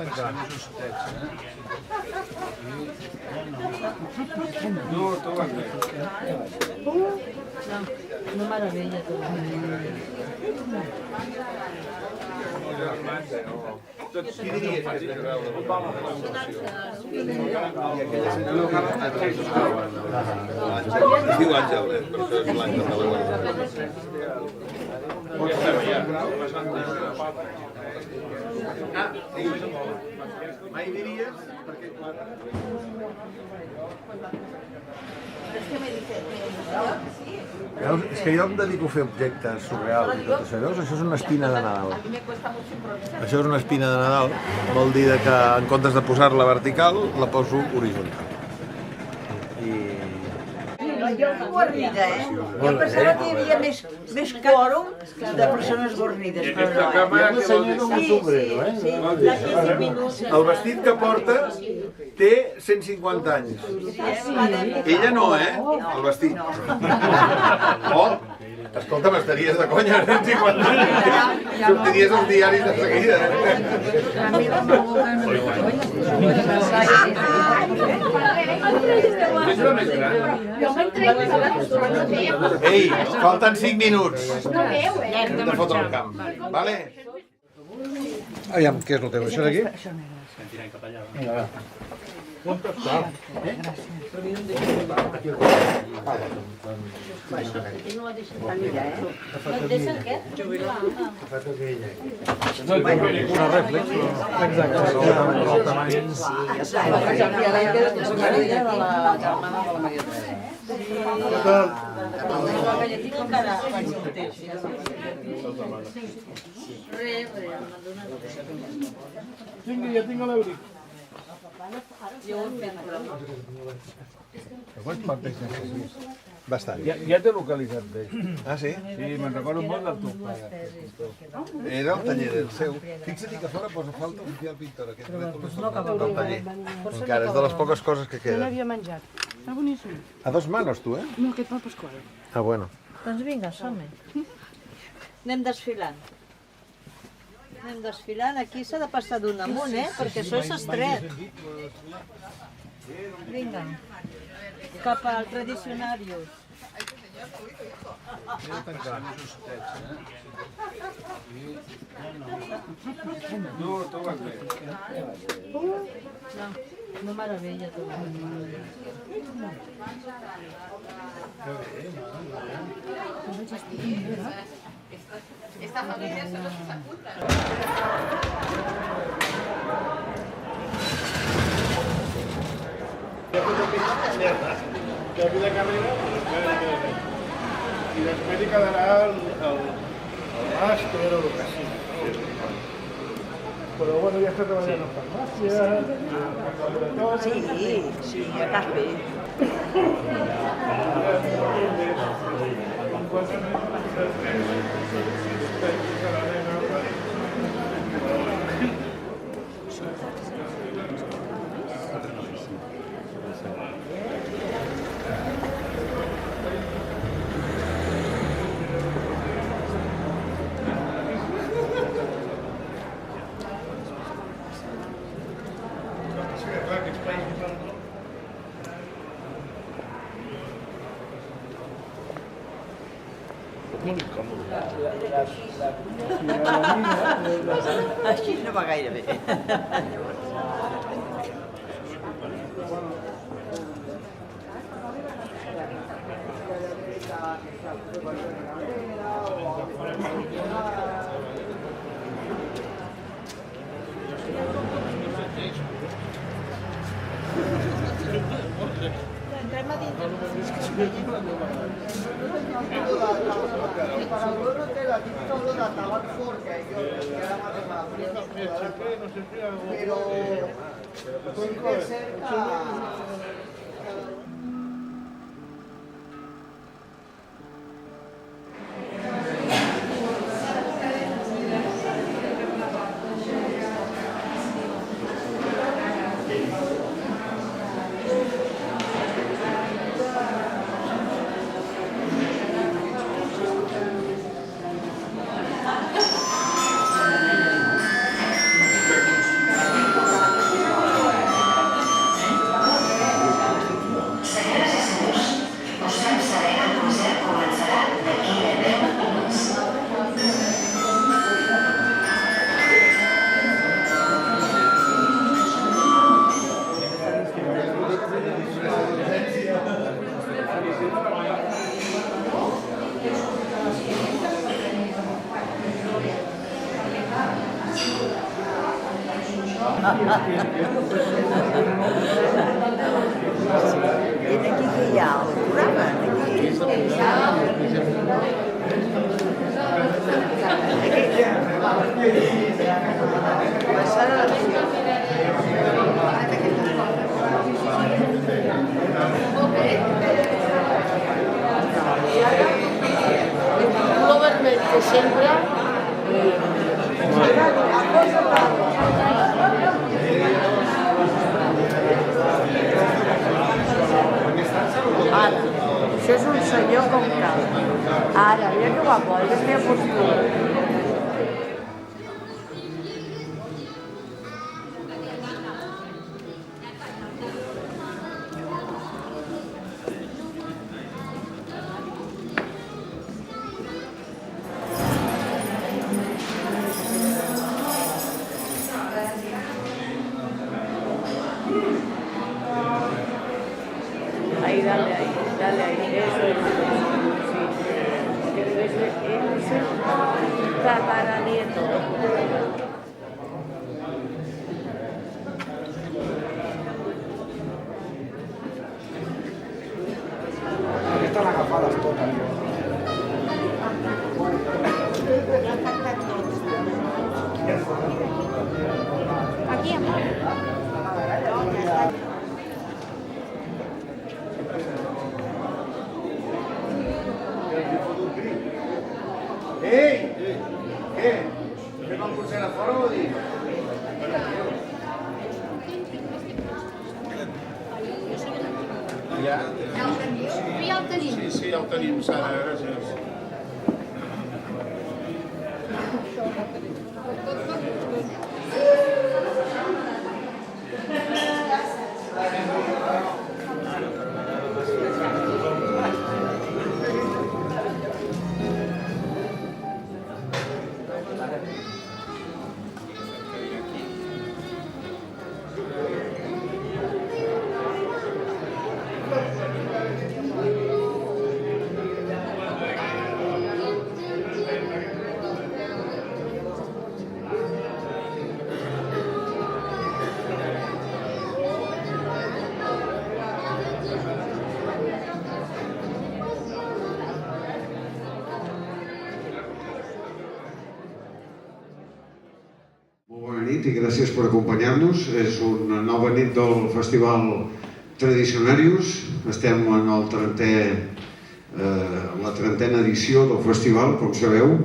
tancar. No, tot va bé. No meravella, tot. Qui diries que és de veure? Es diu Àngel, però és blanc de la mai diries perquè Veus? És que jo em dedico a fer objectes surreals i tot això. Veus? Això és una espina de Nadal. Això és una espina de Nadal. Vol dir que en comptes de posar-la vertical, la poso horitzontal. Jo guarnida, Jo pensava que hi havia més quòrum de persones guarnides. aquesta càmera que vol dir? El vestit que porta té 150 anys. Ella no, el vestit. Oh, escolta, m'estaries de conya, 150 anys. Sortiries als diaris de seguida. Ei, falten 5 minuts. Hem de fotre el camp, vale? Aviam, què és el teu? Això d'aquí? Vinga, va. On està? Una rèflex, exacte. Vinga, ja tinc l'euric. Quants parteix necessites? Bastant. Ja t'he localitzat bé. Ah, sí? Sí, me'n recordo molt del teu pare. Era el taller del seu. Fixa't que a fora posa falta oficial pintor. Aquest rètol és del taller. Encara és de les poques coses que No queden. n'havia menjat. Està boníssim. A dos manos, tu, No, aquest pa Pasqual. Ah, bueno. Doncs vinga, som-hi. Anem desfilant. Anem desfilant. Aquí s'ha de passar d'un amunt, perquè això és estret. Vinga. Cap al tradicionarius. No, tot va bé. No meravella, tot. Esta familia son los que se apuntan. Que aquí la carrera, i després hi quedarà el màster o el que sigui. Però bueno, ja està treballant en farmàcia, en laboratori... Sí, a Caspe. Així no va gaire bé. Entrem a dintre. Para el gorro te la quito todo de tabac porque yo era más de la pero siempre cerca. I aquí què hi ha? El programa? Passar a Color vermell que sempre. Ara, això és un senyor com cal. Ara, mira que guapo, aquesta postura. Ahí, dale ahí, eso es. Sí. Es el tataranieto. Estan agafades totes. Aquí, amor. Ei! Què? Fem el concert a fora o dins? Ja? Ja el tenim. Sí, ja ho tenim, Sara, gràcies. I gràcies per acompanyar-nos. És una nova nit del Festival Tradicionarius. Estem en la trentena edició del festival, com sabeu.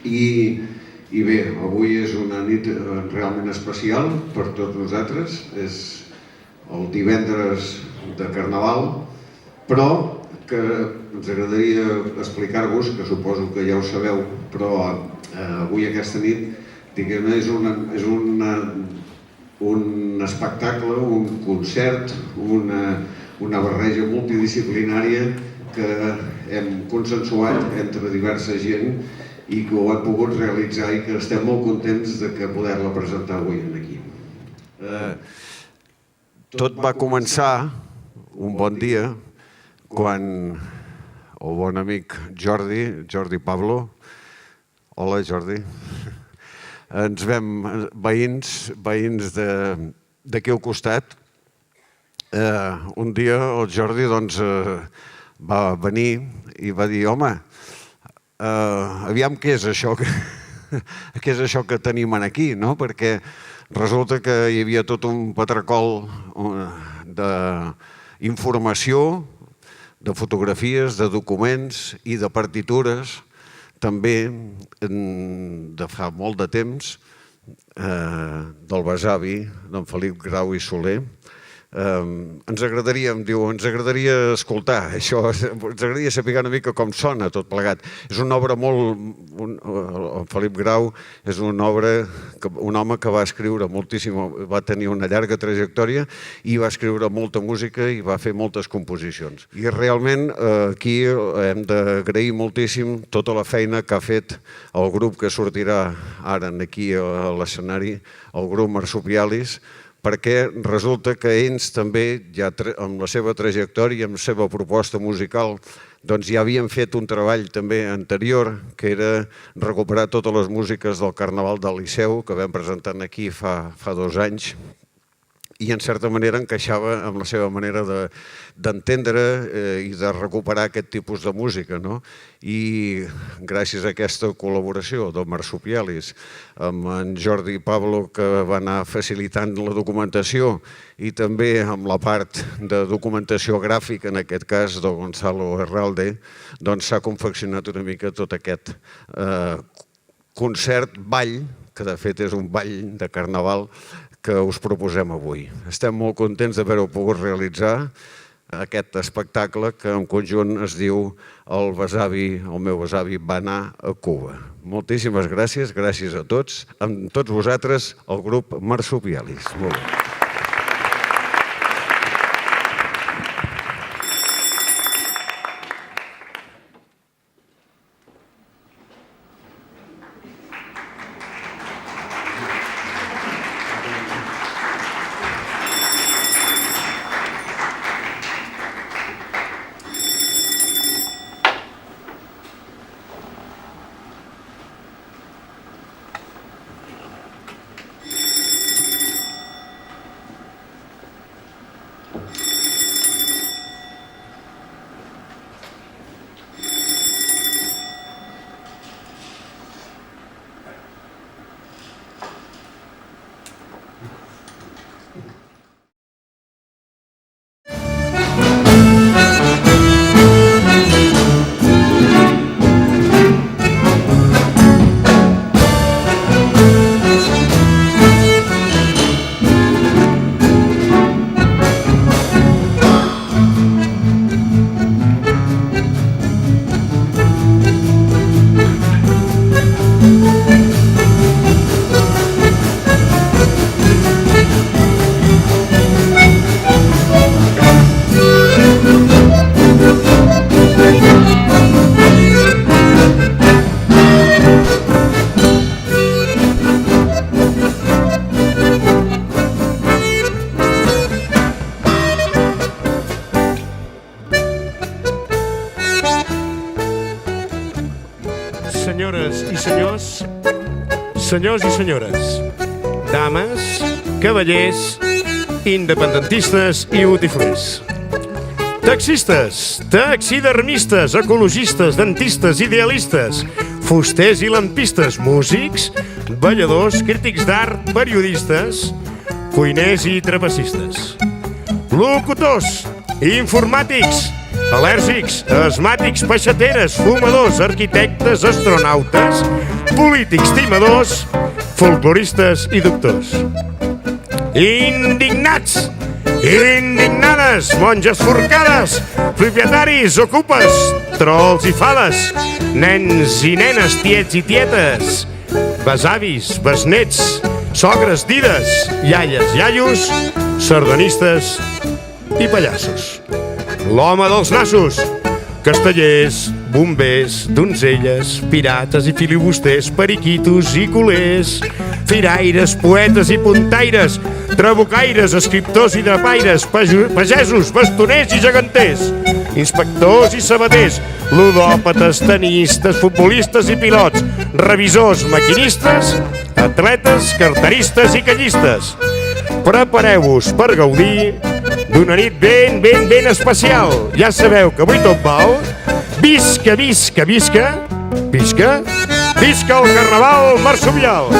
I bé, avui és una nit realment especial per tots nosaltres. És el divendres de Carnaval, però que ens agradaria explicar-vos, que suposo que ja ho sabeu, però avui aquesta nit és un espectacle, un concert, una barreja multidisciplinària que hem consensuat entre diversa gent i que ho hem pogut realitzar i que estem molt contents de poder-la presentar avui aquí. Tot va començar un bon dia quan el bon amic Jordi Pablo, hola Jordi, ens vam, veïns d'aquí al costat, un dia el Jordi va venir i va dir, home, aviam què és això que tenim aquí, no? Perquè resulta que hi havia tot un patracol d'informació, de fotografies, de documents i de partitures, també de fa molt de temps, del besavi, d'en Felip Grau i Soler. Ens agradaria escoltar això, ens agradaria saber una mica com sona tot plegat. És una obra molt... El Felip Grau és un home que va escriure moltíssim, va tenir una llarga trajectòria i va escriure molta música i va fer moltes composicions. I realment aquí hem d'agrair moltíssim tota la feina que ha fet el grup que sortirà ara aquí a l'escenari, el grup Marsupialis, perquè resulta que ells també, ja amb la seva trajectòria, amb la seva proposta musical, doncs ja havien fet un treball també anterior, que era recuperar totes les músiques del Carnaval del Liceu, que vam presentar aquí fa 2 anys, i en certa manera encaixava amb la seva manera d'entendre i de recuperar aquest tipus de música. I gràcies a aquesta col·laboració del Marsupialis amb en Jordi i Pablo, que va anar facilitant la documentació, i també amb la part de documentació gràfica, en aquest cas del Gonzalo Herralde, doncs s'ha confeccionat una mica tot aquest concert, ball, que de fet és un ball de carnaval, que us proposem avui. Estem molt contents d'haver-ho pogut realitzar, aquest espectacle que en conjunt es diu El meu besavi va anar a Cuba. Moltíssimes gràcies, gràcies a tots, amb tots vosaltres, el grup Marsupialis. Molt bé. Senyors i senyores, dames, cavallers, independentistes i botiflers, taxistes, taxidermistes, ecologistes, dentistes, idealistes, fusters i lampistes, músics, balladors, crítics d'art, periodistes, cuiners i trapecistes, locutors, informàtics, al·lèrgics, asmàtics, peixateres, fumadors, arquitectes, astronautes, polítics, timadors, folcloristes i doctors. Indignats i indignades, monges forcades, propietaris, ocupes, trols i fades, nens i nenes, tiets i tietes, besavis, besnets, sogres, dides, iaies, iaios, sardanistes i pallassos. L'home dels nassos, castellers, bombers, donzelles, pirates i filibusters, periquitos i culers, firaires, poetes i puntaires, trabucaires, escriptors i drapaires, pagesos, bastoners i geganters, inspectors i sabaters, ludòpates, tenistes, futbolistes i pilots, revisors, maquinistes, atletes, carteristes i callistes. Prepareu-vos per gaudir d'una nit ben especial. Ja sabeu que avui tot val. Visca, visca, visca, visca, visca el Carnaval Marsupial!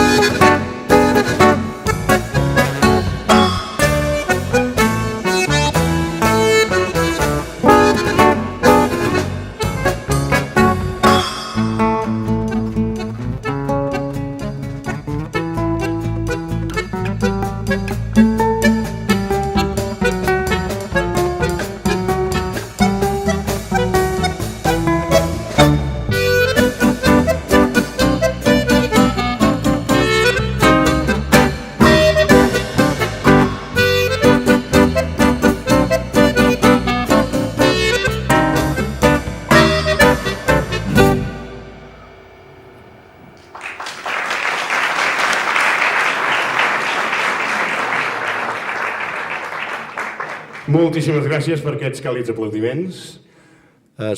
Moltíssimes gràcies per aquests càlids aplaudiments.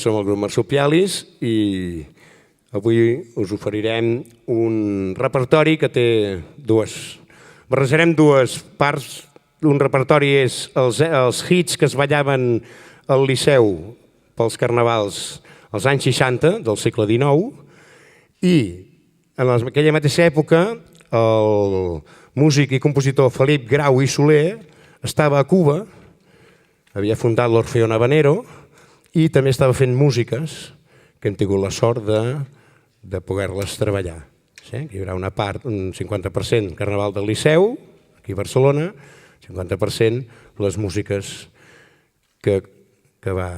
Som el grup Marsupialis i avui us oferirem un repertori que té barrejarem dues parts. Un repertori és els hits que es ballaven al Liceu pels carnavals als anys 60 del segle XIX i en aquella mateixa època el músic i compositor Felip Grau i Soler estava a Cuba, havia fundat l'Orfeón Habanero i també estava fent músiques que hem tingut la sort de poder-les treballar. Hi haurà una part, un 50% Carnaval del Liceu, aquí a Barcelona, 50% les músiques que va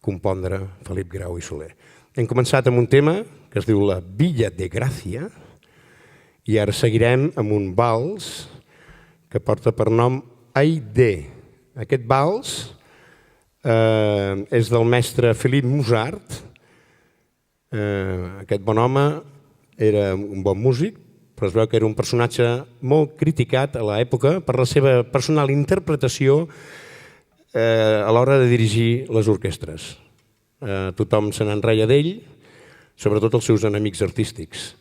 compondre Felip Grau i Soler. Hem començat amb un tema que es diu La Villa de Gràcia i ara seguirem amb un vals que porta per nom Aide. Aquest vals és del mestre Philippe Mozart. Aquest bon home era un bon músic, però es veu que era un personatge molt criticat a l'època per la seva personal interpretació a l'hora de dirigir les orquestres. Tothom se n'enreia d'ell, sobretot els seus enemics artístics.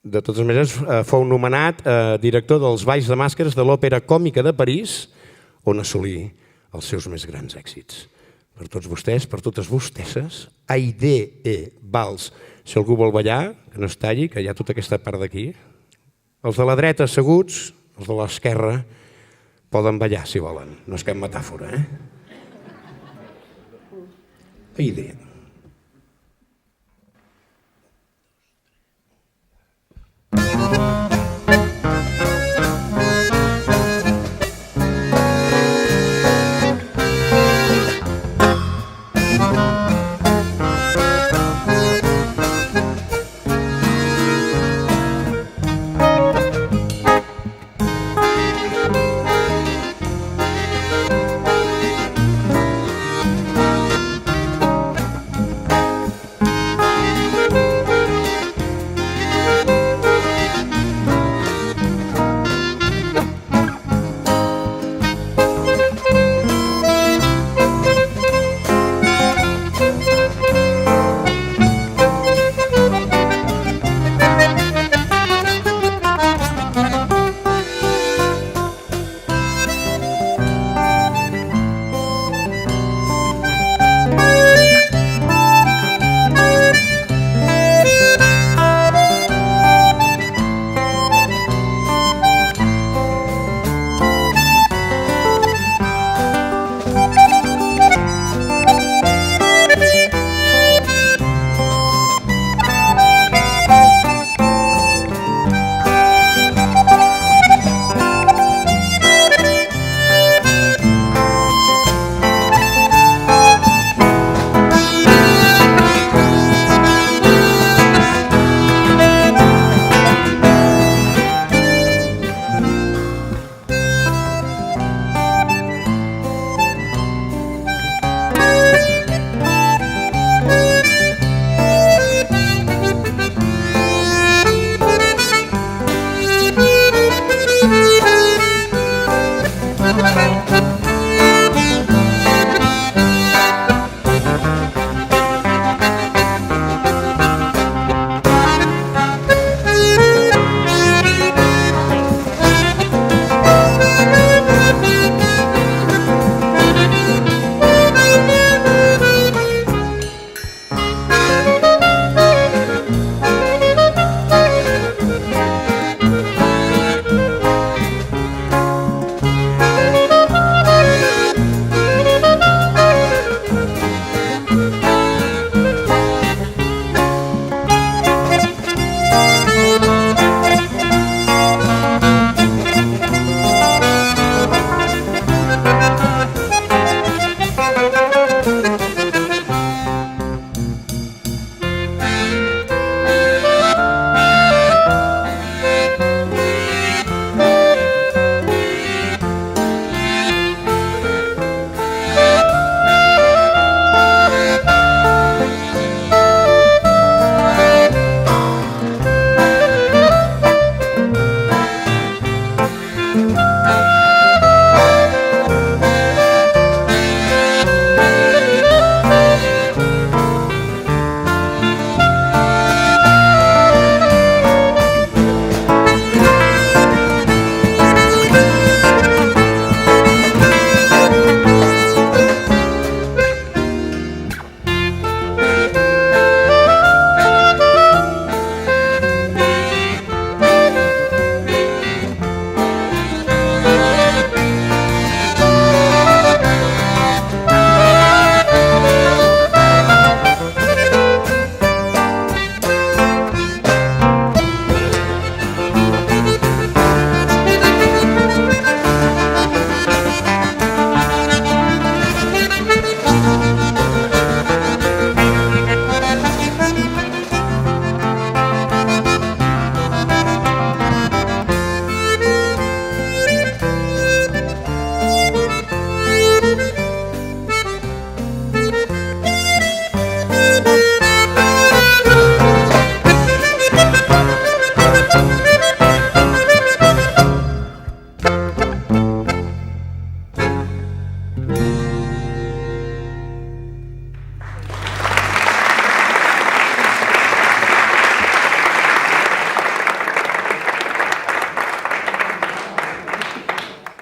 De totes maneres, fou nomenat director dels balls de màscares de l'Òpera Còmica de París, on assolí els seus més grans èxits. Per tots vostès, per totes vostesses, Aide, vals. Si algú vol ballar, que no es talli, que hi ha tota aquesta part d'aquí. Els de la dreta asseguts, els de l'esquerra poden ballar si volen, no és cap metàfora. Aide.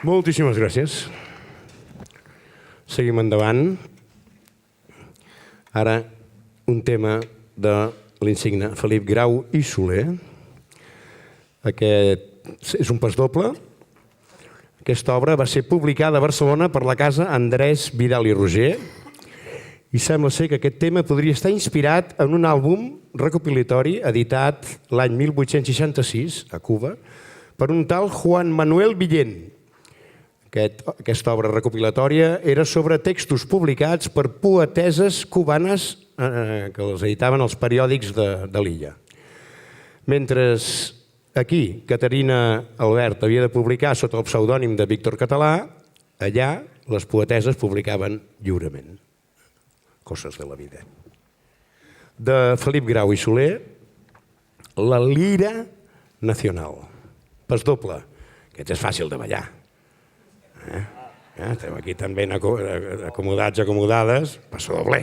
Moltíssimes gràcies. Seguim endavant. Ara, un tema de l'insigne Felip Grau i Soler. Aquest és un pas doble. Aquesta obra va ser publicada a Barcelona per la casa Andrés Vidal i Roger i sembla ser que aquest tema podria estar inspirat en un àlbum recopilatori editat l'any 1866 a Cuba per un tal Juan Manuel Villén. Aquesta obra recopilatòria era sobre textos publicats per poeteses cubanes que els editaven els periòdics de l'illa. Mentre aquí Caterina Albert havia de publicar sota el pseudònim de Víctor Català, allà les poeteses publicaven lliurement. Coses de la vida. De Felip Grau i Soler, La Lira Nacional. Pas doble. Aquest és fàcil de ballar. Estem aquí tan ben acomodats, acomodades, passo doble.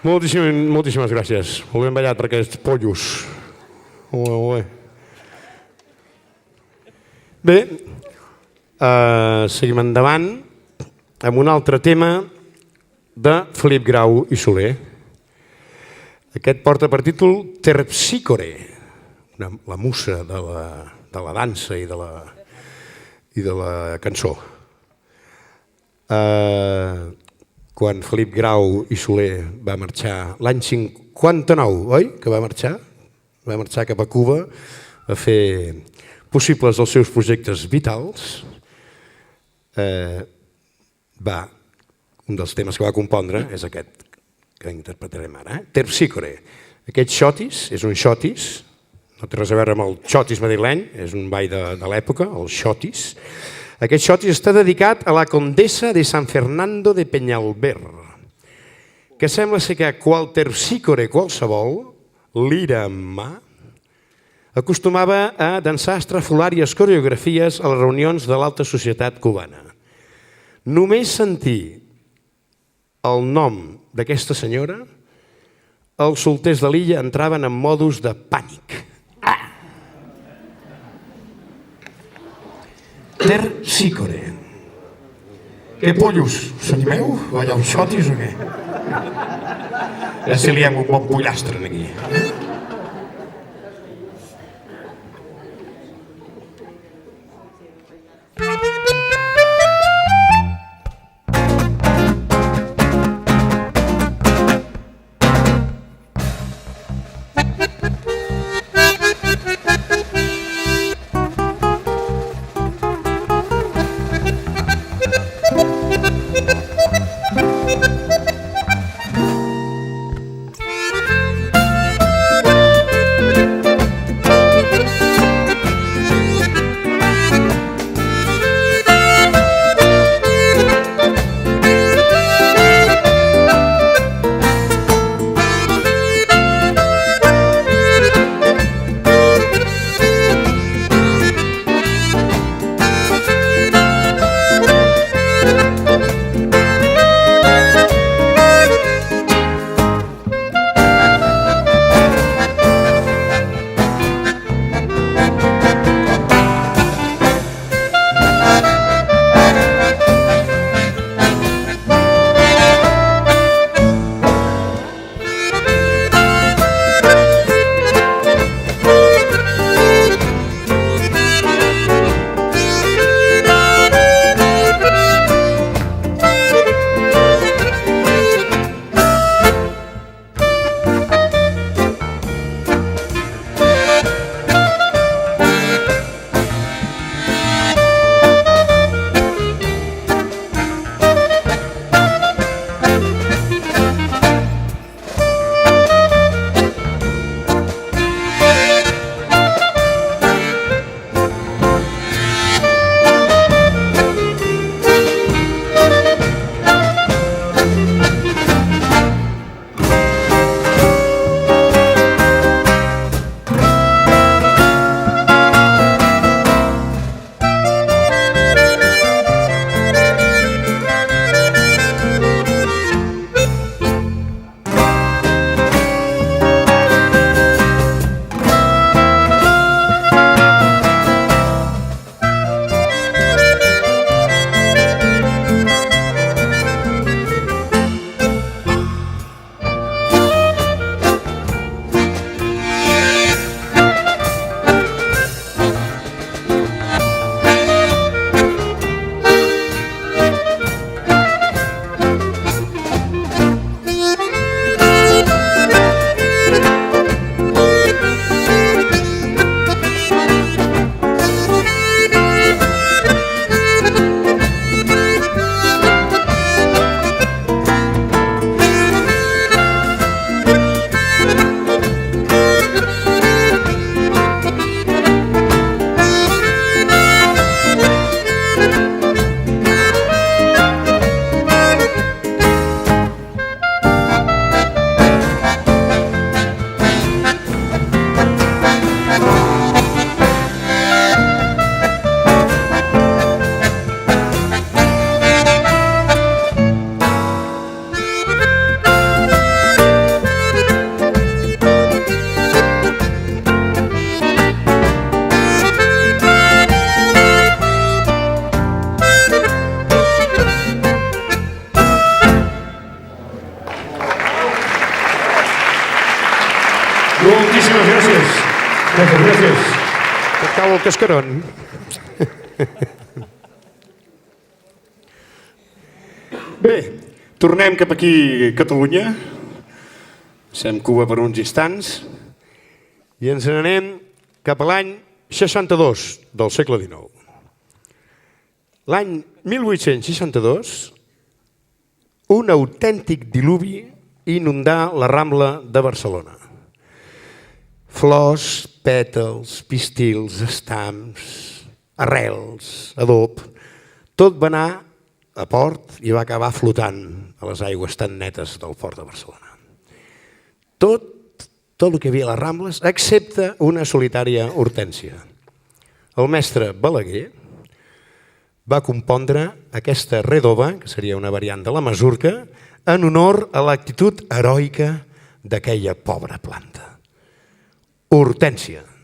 Moltíssimes gràcies. Molt ben ballat per aquests pollos. Molt bé. Bé, seguim endavant amb un altre tema de Felip Grau i Soler. Aquest porta per títol Terpsícore, la musa de la dansa i de la cançó. Quan Felip Grau i Soler va marxar l'any 59, oi? Que va marxar? Va marxar cap a Cuba a fer possibles els seus projectes vitals. Un dels temes que va compondre és aquest que interpretarem ara, Terpsícore. Aquest xotis és un xotis, no té res a veure amb el xotis madrileny, és un ball de l'època, el xotis. Aquest xotis està dedicat a la condessa de San Fernando de Peñalver, que sembla ser que qual terpsícore qualsevol, lira en mà, acostumava a dansar estrafolàries coreografies a les reunions de l'alta societat cubana. Només sentir el nom d'aquesta senyora, els solters de l'illa entraven en modus de pànic. Terpsícore. Què pollos? S'animeu? Balleu xotis o què? Ja se liem un bon pollastre aquí. Moltes gràcies. Et cau el cascaron. Bé, tornem cap aquí a Catalunya. Passem Cuba per uns instants i ens n'anem cap a l'any 62 del segle XIX. L'any 1862, un autèntic diluvi inundà la Rambla de Barcelona. Flors, pètals, pistils, estams, arrels, adob, tot va anar a port i va acabar flotant a les aigües tan netes del port de Barcelona. Tot el que hi havia a les Rambles, excepte una solitària hortènsia. El mestre Balaguer va compondre aquesta redova, que seria una variant de la masurca, en honor a l'actitud heroica d'aquella pobra planta. Hortènsia.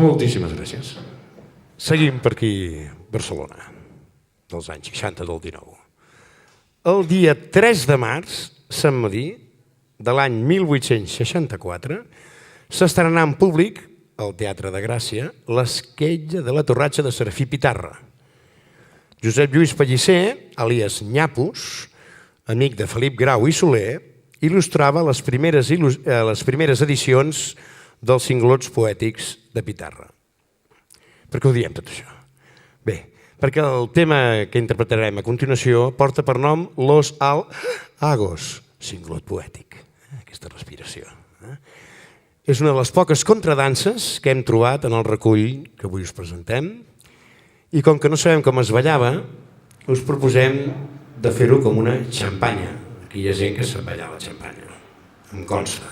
Moltíssimes gràcies. Seguim per aquí, Barcelona, dels anys 60 del 19. El dia 3 de març, Sant Medir, de l'any 1864, s'estrenà en públic, al Teatre de Gràcia, l'Esquella de la Torratxa de Serafí Pitarra. Josep Lluís Pellicer, alias Nyapus, amic de Felip Grau i Soler, il·lustrava les primeres edicions dels cinglots poètics de Pitarra. Per què ho diem tot això? Bé, perquè el tema que interpretarem a continuació porta per nom Los Alhagos, cinglot poètic, aquesta respiració. És una de les poques contradanses que hem trobat en el recull que avui us presentem i com que no sabem com es ballava, us proposem de fer-ho com una xampanya. Aquí hi ha gent que sap ballar la xampanya, em consta.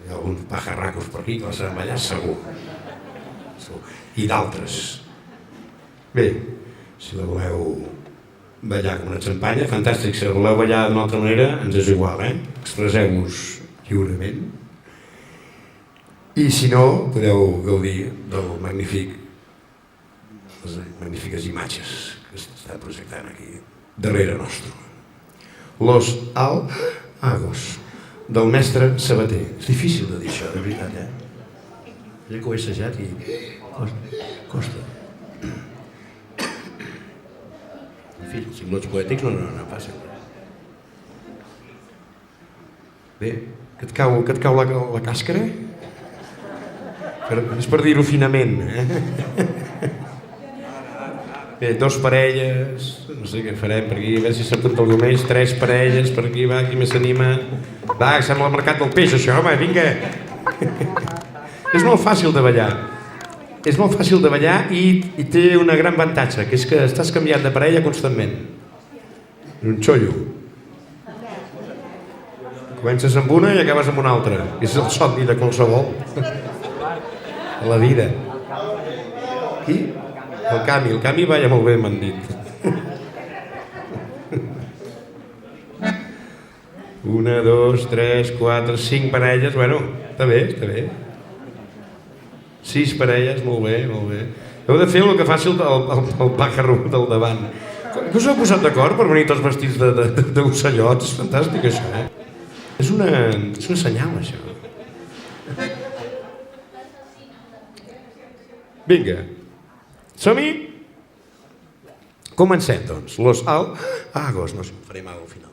Hi ha alguns pajarracos per aquí que la saben ballar segur. I d'altres. Bé, si la voleu ballar com una xampanya, fantàstic. Si la voleu ballar d'una altra manera, ens és igual, expresseu-vos lliurement. I si no, podeu gaudir del les magnífiques imatges que s'està projectant aquí, darrere nostre. Los Alhagos, del mestre Sabater. És difícil de dir això, de veritat, Ja que ho he assajat i costa. En fi, els cinglots poètics no passen. Bé, que et cau la càscara? És per dir-ho finament. Bé, 2 parelles, no sé què farem per aquí, a veure si s'apunta algú més, 3 parelles, per aquí, va, qui més s'anima. Va, que sembla el mercat del peix, això, home, vinga. És molt fàcil de ballar. És molt fàcil de ballar i té una gran avantatge, que és que estàs canviant de parella constantment. És un xollo. Comences amb una i acabes amb una altra. És el somni de qualsevol. A la vida. Qui? El Cami balla molt bé, m'han dit. 1, 2, 3, 4, 5 parelles, bueno, està bé. 6 parelles, molt bé. Heu de fer el que faci el pàjaro del davant. Que us heu posat d'acord per venir tots vestits d'ocellots? És fantàstic, això, És una senyal, això. Vinga, som-hi? Comencem, doncs. Los Alhagos. No sé, faré mal al final.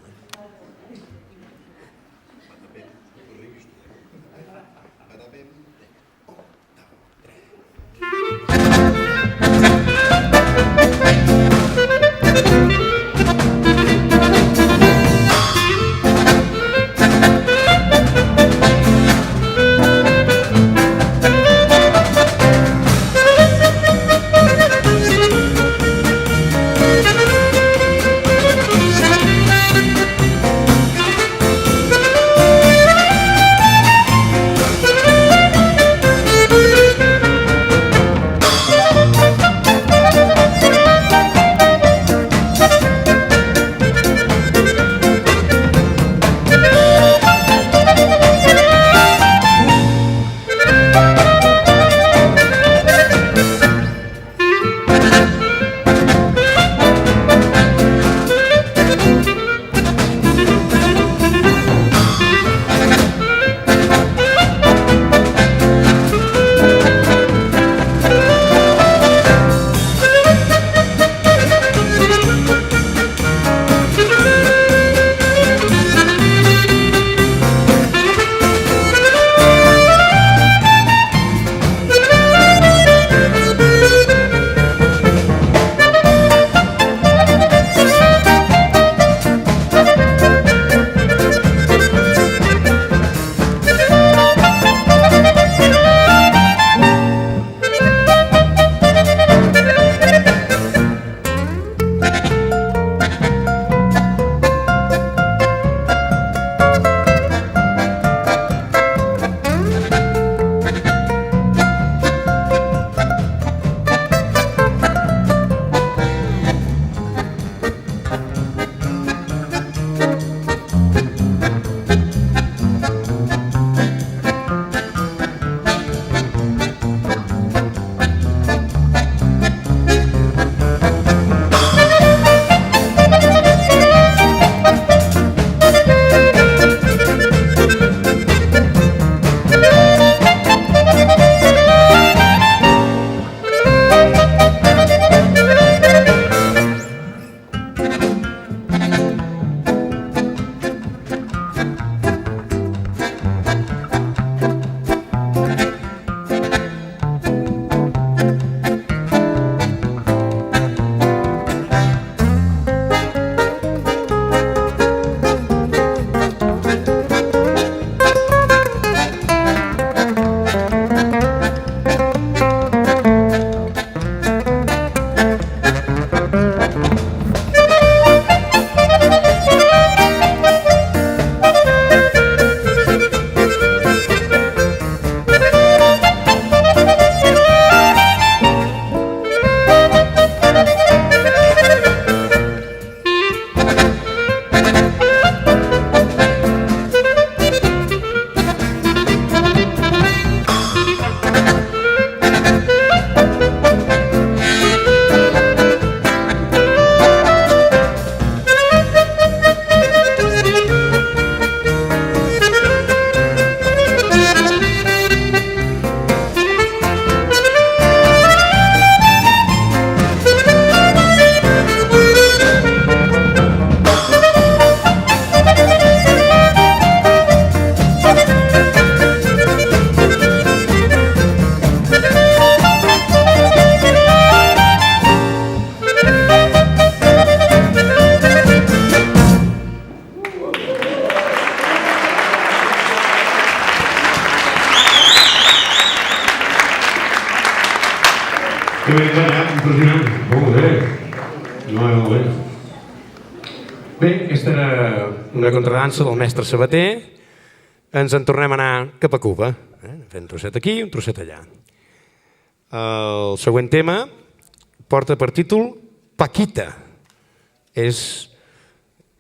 Molt bé. Bé, aquesta era una contradansa del mestre Sabater. Ens en tornem a anar cap a Cuba. Fent un trosset aquí i un trosset allà. El següent tema porta per títol Paquita. És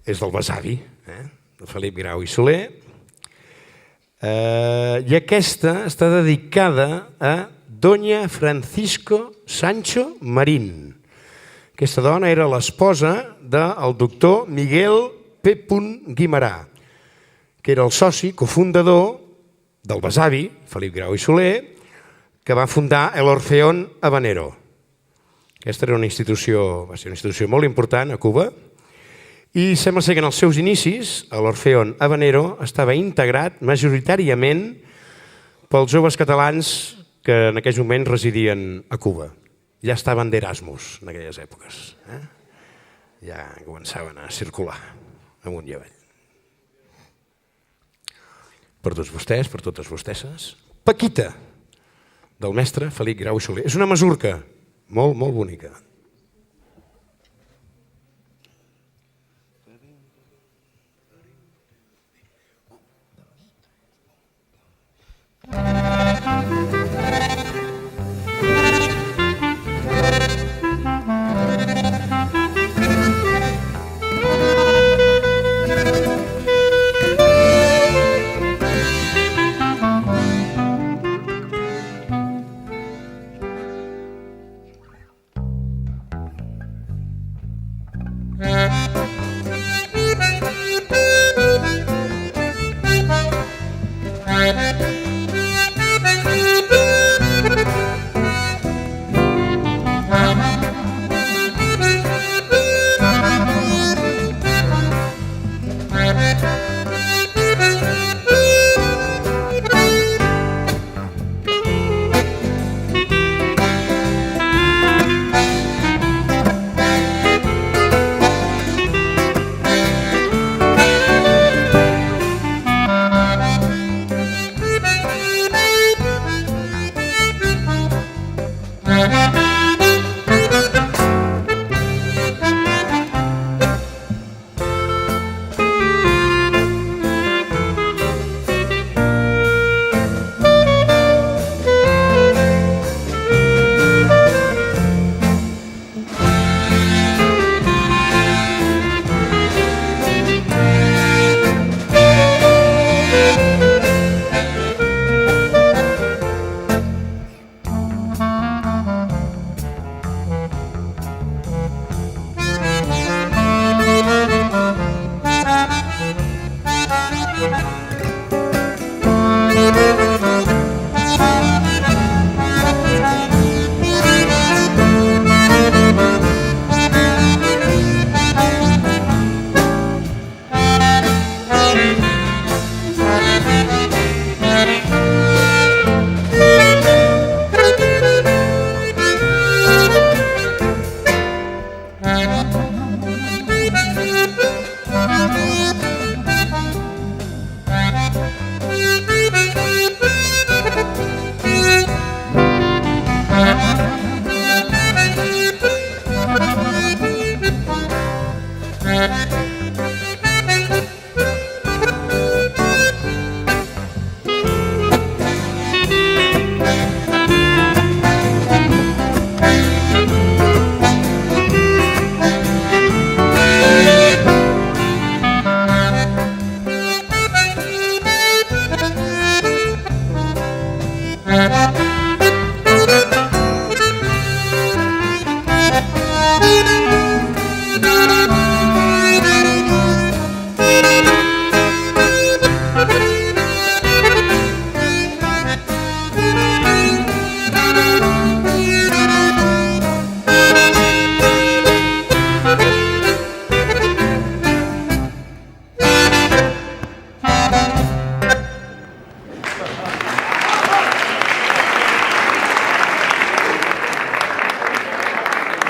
del besavi, de Felip Grau i Soler. I aquesta està dedicada a Doña Francisco Sancho Marín. Aquesta dona era l'esposa del doctor Miguel P. Guimarà, que era el soci cofundador del besavi, Felip Grau i Soler, que va fundar l'Orfeón Habanero. Aquesta era una institució, va ser una institució molt important a Cuba, i sembla ser que en els seus inicis l'Orfeón Habanero estava integrat majoritàriament pels joves catalans que en aquells moments residien a Cuba. Ja estaven d'Erasmus en aquelles èpoques. Ja començaven a circular amunt i avall. Per tots vostès, per totes vostesses, Paquita, del mestre Felip Grau i Soler. És una masurca molt, molt bonica.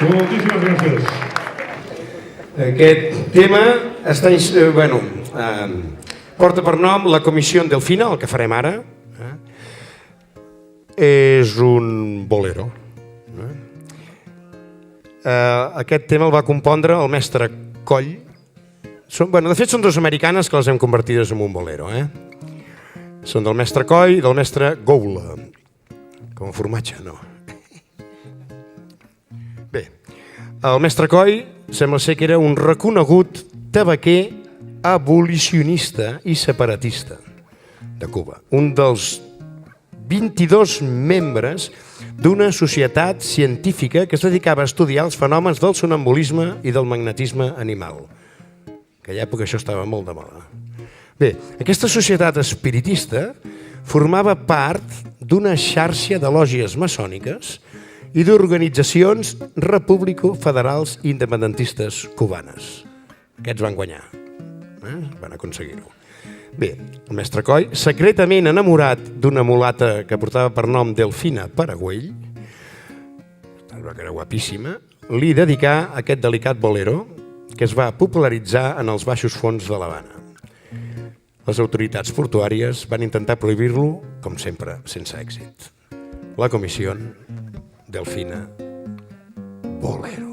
Moltíssimes gràcies. Aquest tema està, porta per nom la Comissió Delfina, el que farem ara. És un bolero. aquest tema el va compondre el mestre Coll. De fet, són dues americanes que les hem convertides en un bolero. Són del mestre Coll i del mestre Goula. Com a formatge, no. Bé, el mestre Coll sembla ser que era un reconegut tabaquer abolicionista i separatista de Cuba. Un dels 22 membres d'una societat científica que es dedicava a estudiar els fenòmens del sonambulisme i del magnetisme animal. En aquella època això estava molt de moda. Bé, aquesta societat espiritista formava part d'una xarxa de lògies maçòniques i d'organitzacions republico-federals independentistes cubanes. Aquests van guanyar, van aconseguir-ho. Bé, el mestre Coll, secretament enamorat d'una mulata que portava per nom Delfina Paragüell, que era guapíssima, li dedicà aquest delicat bolero que es va popularitzar en els baixos fons de l'Havana. Les autoritats portuàries van intentar prohibir-lo, com sempre, sense èxit. La comissió Delfina Bolero.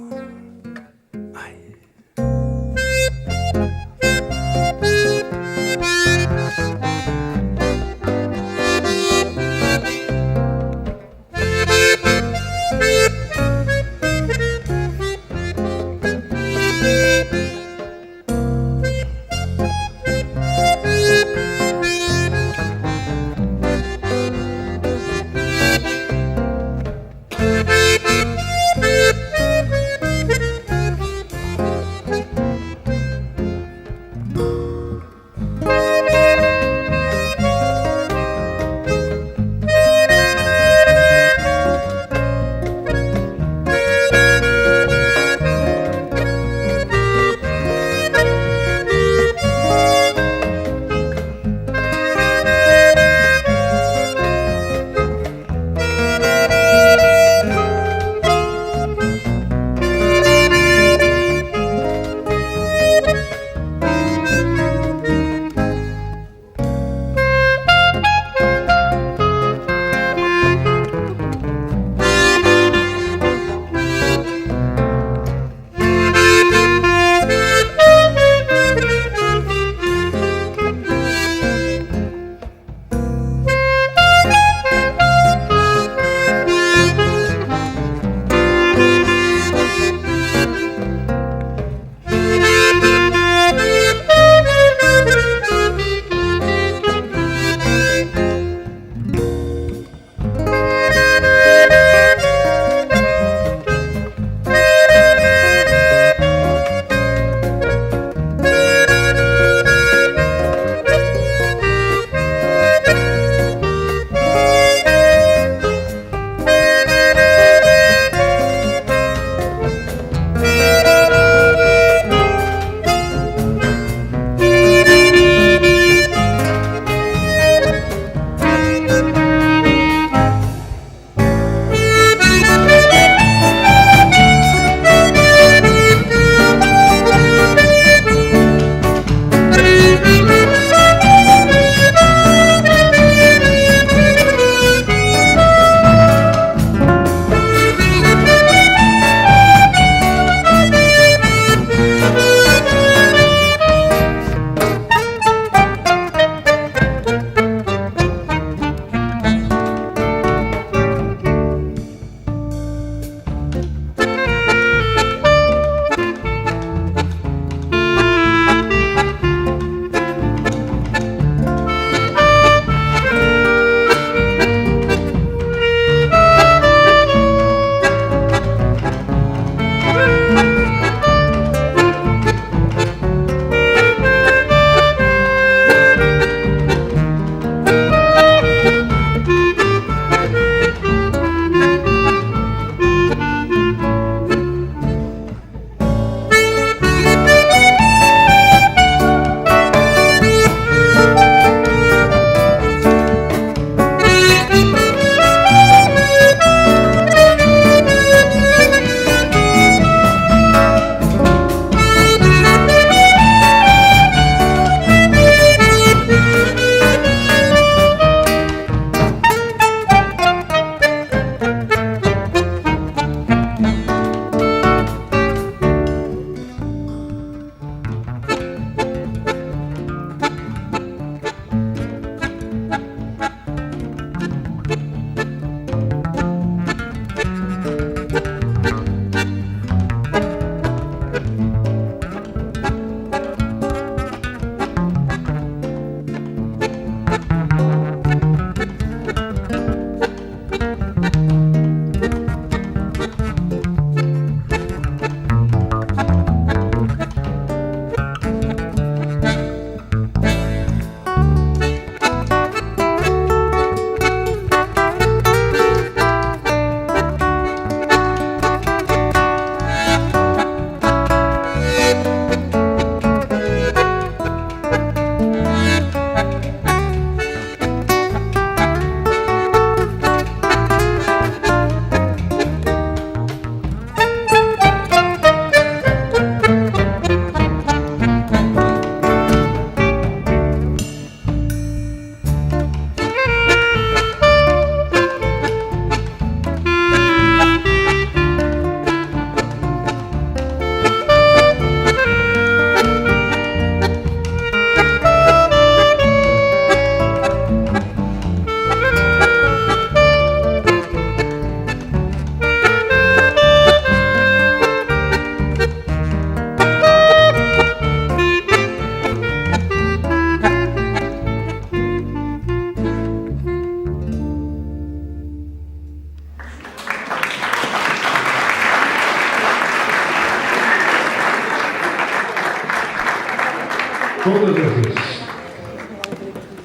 Moltes gràcies.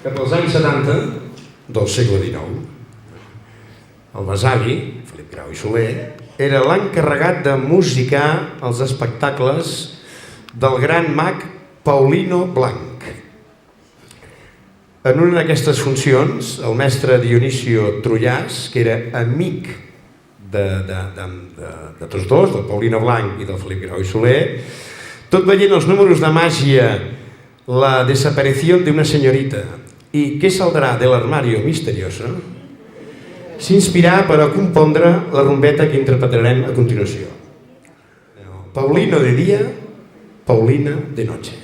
Cap als anys 70 del segle XIX, el besavi, Felip Grau i Soler, era l'encarregat de musicar els espectacles del gran mag Paulino Blanc. En una d'aquestes funcions, el mestre Dionisio Trullàs, que era amic de tots dos, del Paulino Blanc i del Felip Grau i Soler, tot veient els números de màgia, la desaparició d'una senyorita i què saldrà de l'armario misterioso, s'inspirà per a compondre la rumbeta que interpretarem a continuació. Paulino de dia, Paulina de noche,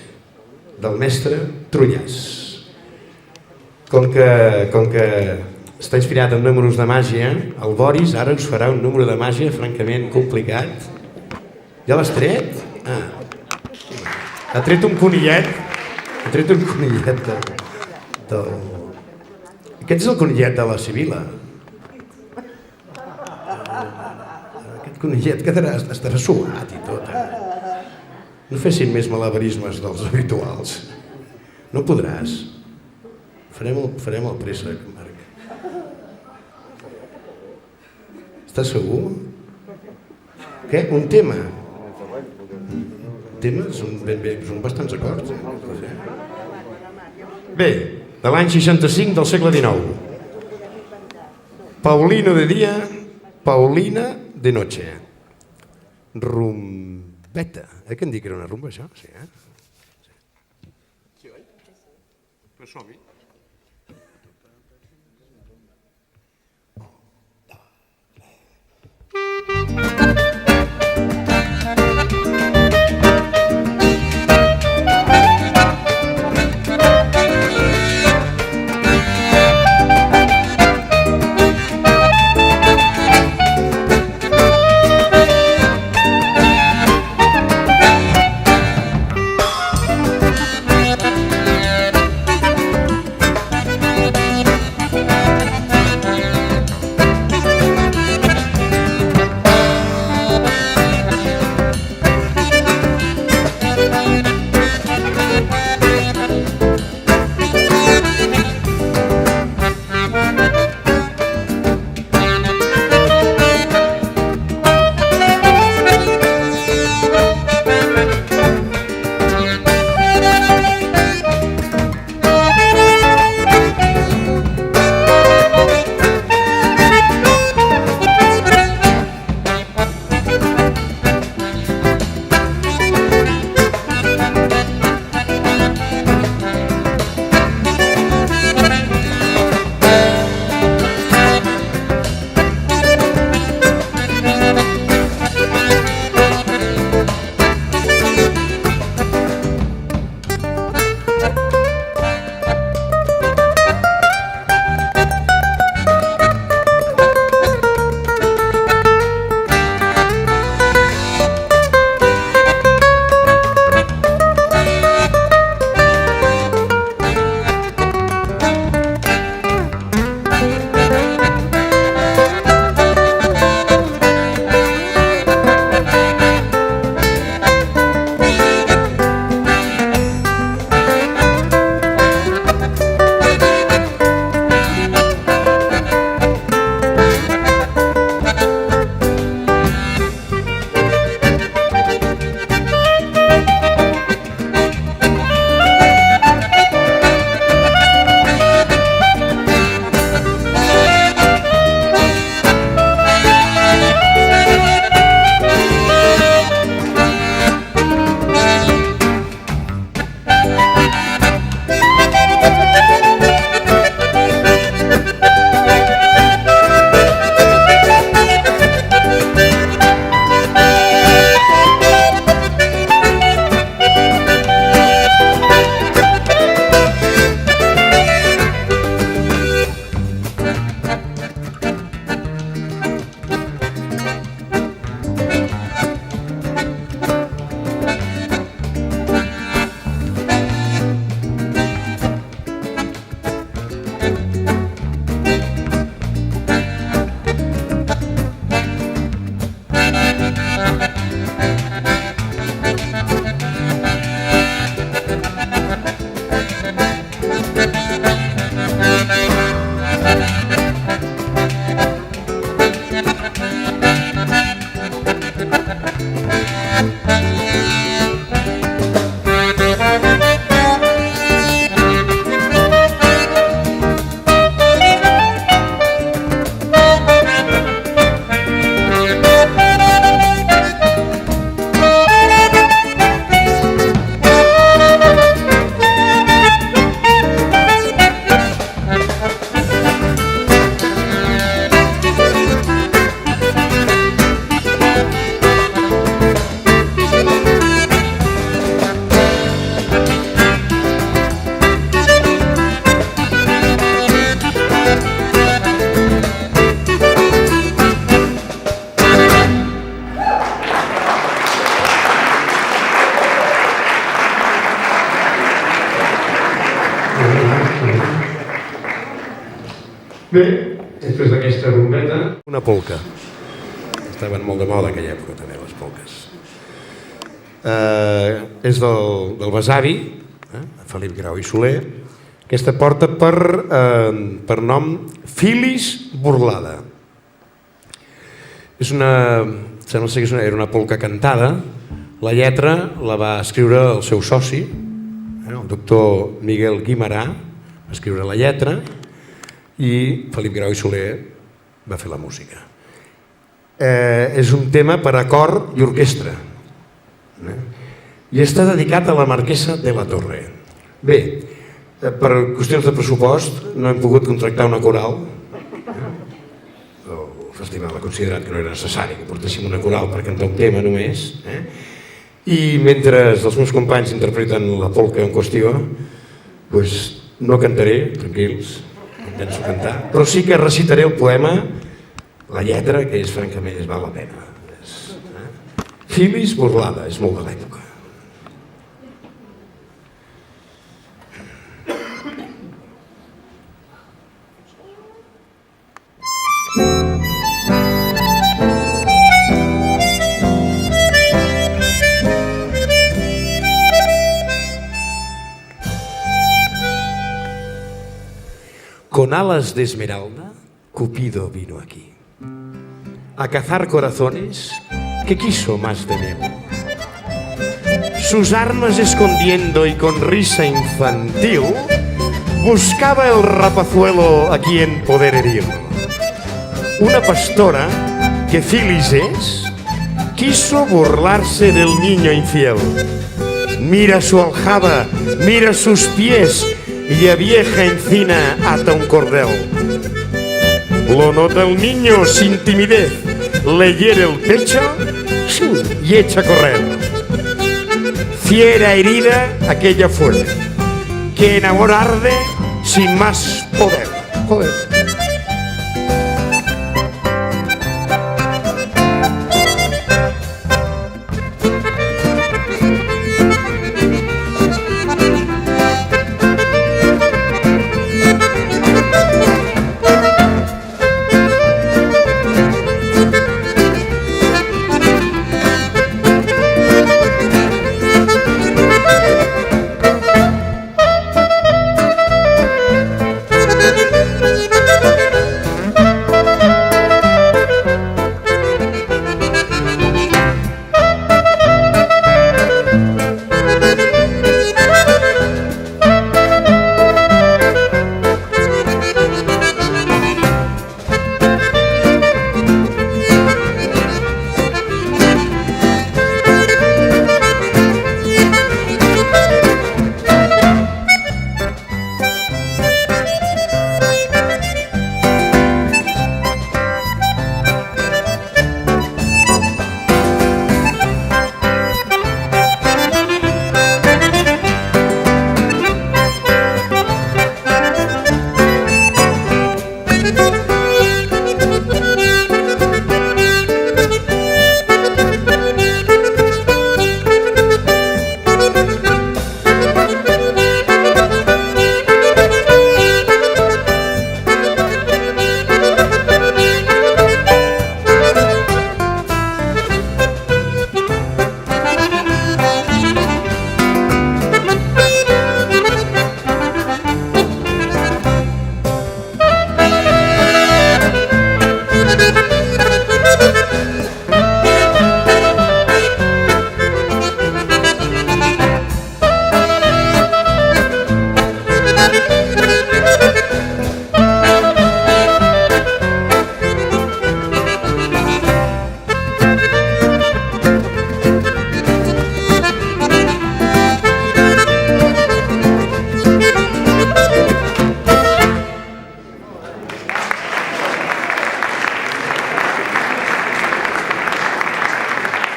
del mestre Trullàs. Com que està inspirat en números de màgia, el Boris ara us farà un número de màgia francament complicat. Ja l'has tret? Ha tret un conillet. Aquest és el conillet de la Sibila. Aquest conillet estarà suat i tot. No fessin més malabarismes dels habituals. No podràs. Farem el préssec, Marc. Estàs segur? Què? Un tema? Temes són bastants acords. Bé, de l'any 65 del segle XIX. Paulino de dia, Paulina de noche. Rumbeta. Que em dic que era una rumba, això? Sí, Sí, oi? Però som-hi. Bé, després d'aquesta bombeta, una polca. Estaven molt de moda en aquella època també, les polques. És del besavi, Felip Grau i Soler. Aquesta porta per nom Filis Burlada. Sembla ser que era una polca cantada. La lletra la va escriure el seu soci, el doctor Miguel Guimarà, va escriure la lletra, i Felip Grau i Soler va fer la música. És un tema per a cor i orquestra i està dedicat a la marquesa de la Torre. Bé, per qüestions de pressupost no hem pogut contractar una coral. El festival ha considerat que no era necessari que portéssim una coral per cantar un tema només, i mentre els meus companys interpreten la polca en qüestió, no cantaré, tranquils, no penso cantar, però sí que recitaré el poema, la lletra, que francament val la pena. Filis Burlada, és molt de l'època. Con alas de esmeralda, Cupido vino aquí a cazar corazones que quiso más de mí. Sus armas escondiendo y con risa infantil, buscaba el rapazuelo a quien poder herir. Una pastora, que Filis es, quiso burlarse del niño infiel. Mira su aljaba, mira sus pies, y a vieja encina ata un cordel. Lo nota el niño sin timidez, le hiere el pecho y echa a correr. Fiera herida aquella fue, que en amor arde sin más poder.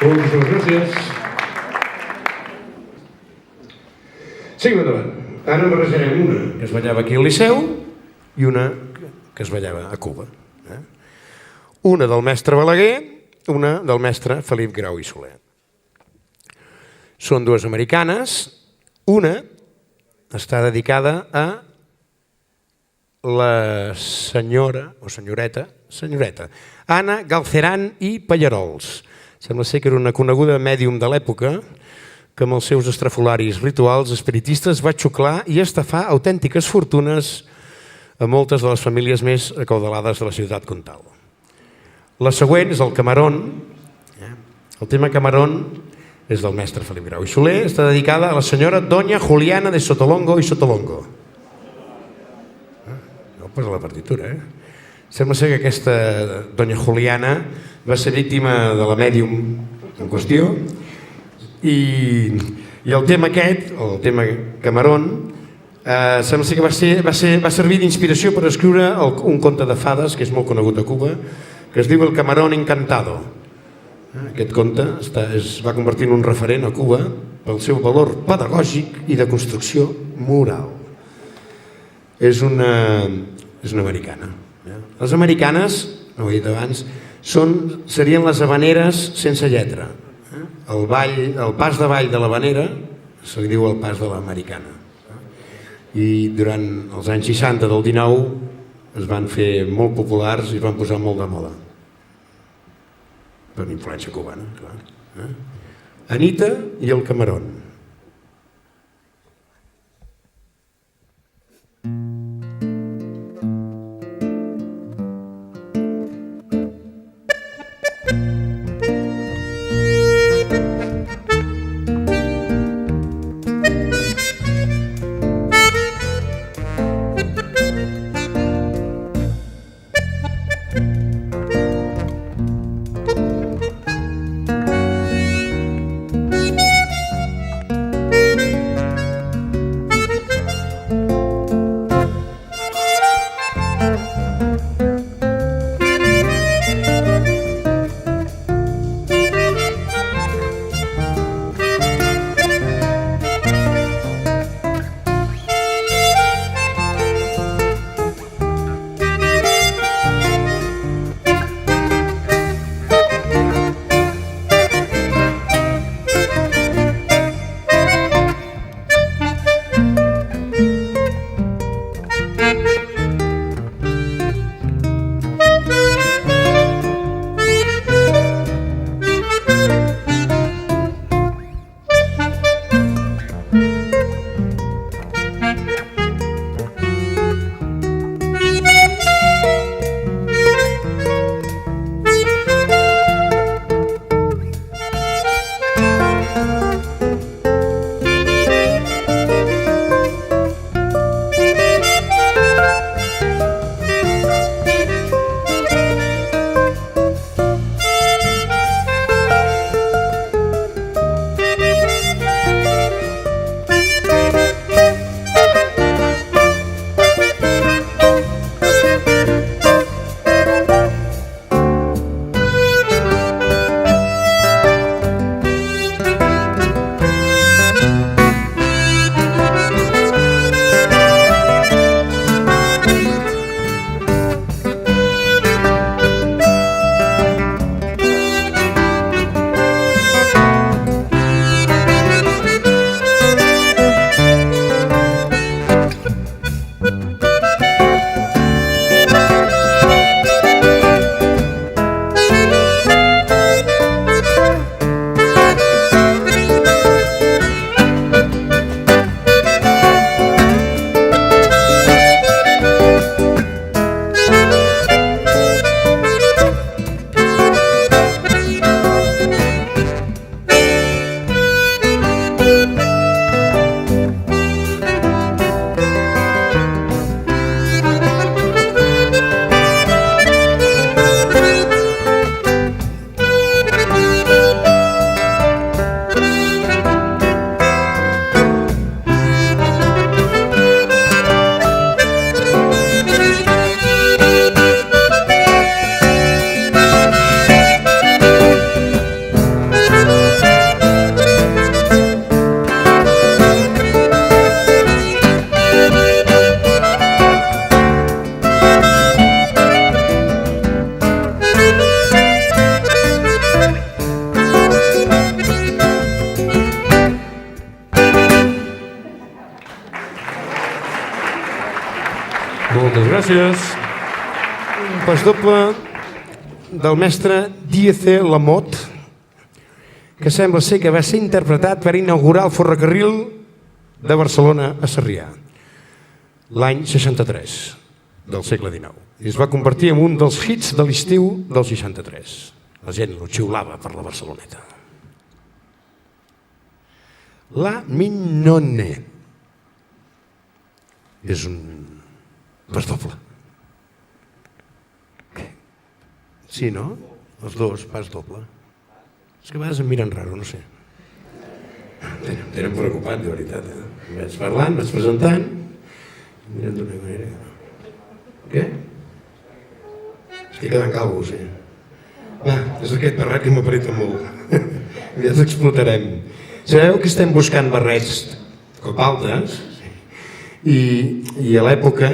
Moltíssimes gràcies. Seguim endavant. Ara barrejarem una que es ballava aquí al Liceu i una que es ballava a Cuba. Una del mestre Balaguer, una del mestre Felip Grau i Soler. Són dues americanes. Una està dedicada a la senyora, o senyoreta, Anna Galceran i Pallarols. Sembla ser que era una coneguda mèdium de l'època que amb els seus estrafolaris rituals espiritistes va xuclar i estafar autèntiques fortunes a moltes de les famílies més acaudalades de la ciutat comtal. La següent és el Camarón. El tema Camarón és del mestre Felip Grau i Soler, està dedicada a la senyora Doña Juliana de Sotolongo i Sotolongo. No posa la partitura, Sembla ser que aquesta Doña Juliana va ser víctima de la mèdium en qüestió i el tema aquest, el tema Camarón, sembla ser que va servir d'inspiració per escriure un conte de fades que és molt conegut a Cuba, que es diu El Camarón Encantado. Aquest conte es va convertir en un referent a Cuba pel seu valor pedagògic i de construcció moral. És una americana. Les americanes, no ho he dit abans, serien les habaneres sense lletra. El pas de ball de l'habanera se li diu el pas de l'americana. I durant els anys 60 del 19 es van fer molt populars i es van posar molt de moda. Per influència cubana, clar. Anita i el Camarón. Moltes gràcies. Pas doble del mestre Díez Lamotte, que sembla ser que va ser interpretat per inaugurar el ferrocarril de Barcelona a Sarrià l'any 63 del segle XIX. I es va convertir en un dels hits de l'estiu del 63. La gent lo xiulava per la Barceloneta. La Mignone és un pas doble. Sí, no? Els dos, pas doble. És que a vegades em miren raro, no sé. Tenen preocupat, de veritat. Vaig parlant, vaig presentant, miren d'una manera. Què? Estic quedant calvo, sí. Va, és aquest barret que m'apreta molt. Ja ens explotarem. Sabeu que estem buscant barrets copaltes i a l'època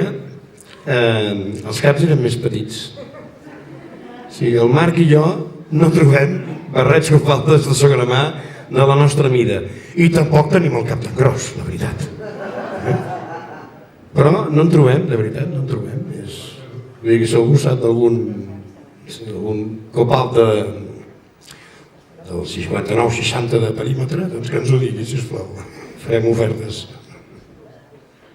els caps eren més petits. O sigui, el Marc i jo no trobem barrets copaltes de segona mà de la nostra mida. I tampoc tenim el cap tan gros, la veritat. Però no en trobem, de veritat, no en trobem. Vull dir que si algú sap d'algun copalt del 59-60 de perímetre, doncs que ens ho digui, sisplau. Farem ofertes.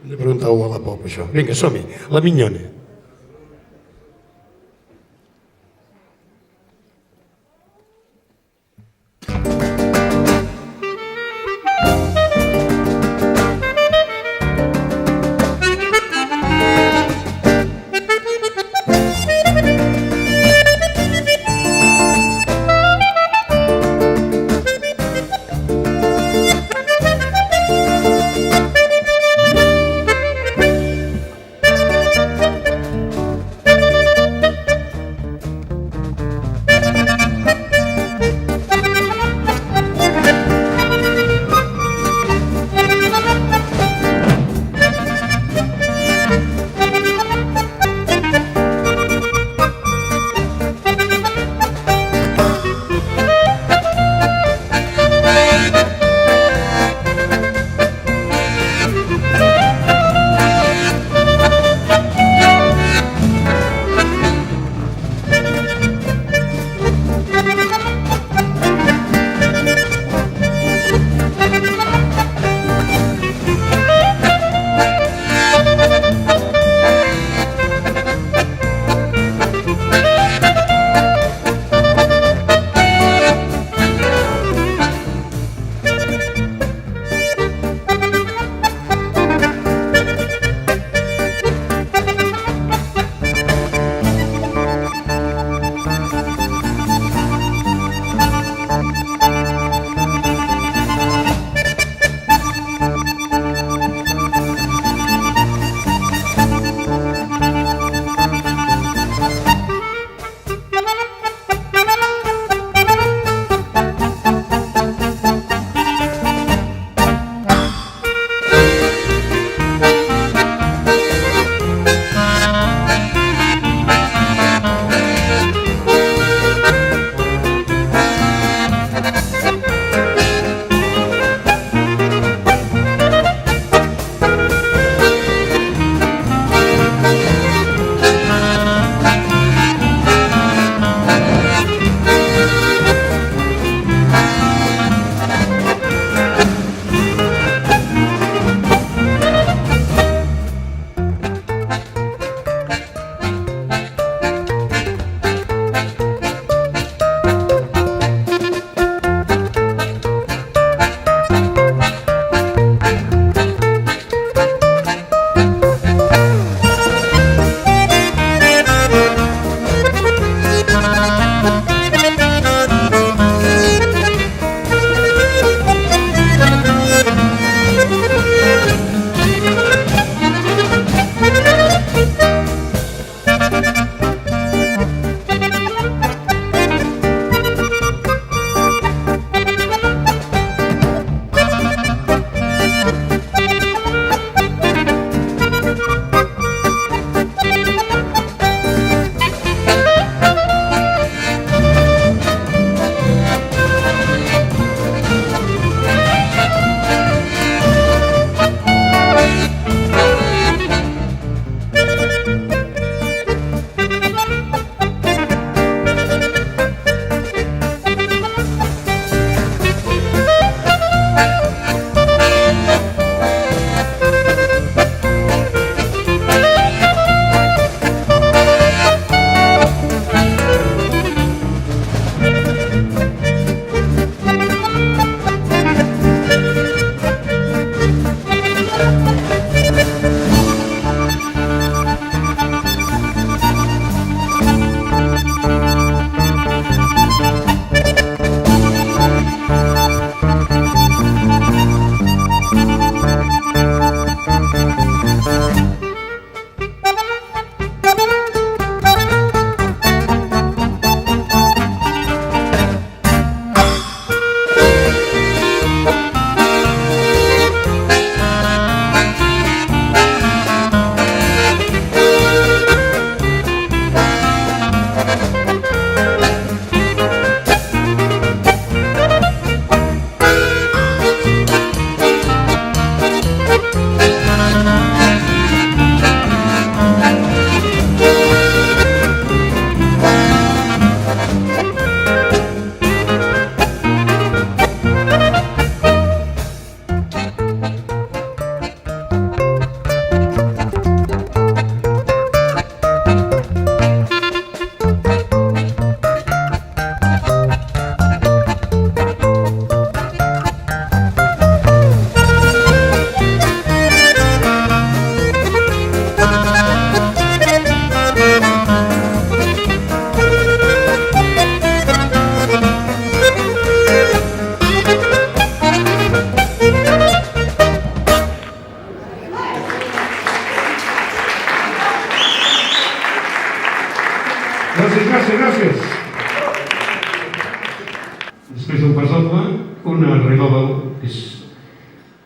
Hem de preguntar-ho a la Pop, això. Vinga, som-hi. La Mignone.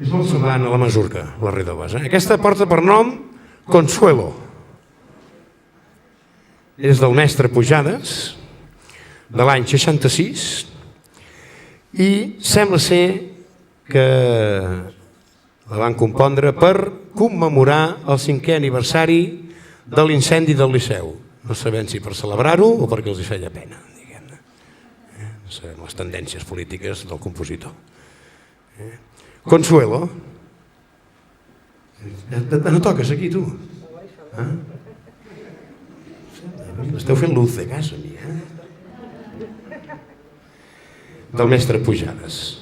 És molt semblant a la Masurca, la Redovas. Aquesta porta per nom Consuelo. És del mestre Pujades, de l'any 66, i sembla ser que la van compondre per commemorar el 5è aniversari de l'incendi del Liceu. No sabem si per celebrar-ho o perquè els hi feia pena, diguem-ne. No sabem les tendències polítiques del compositor. Consuelo. No toques aquí, tu? Esteu fent luz de casa, mi, del mestre Pujades.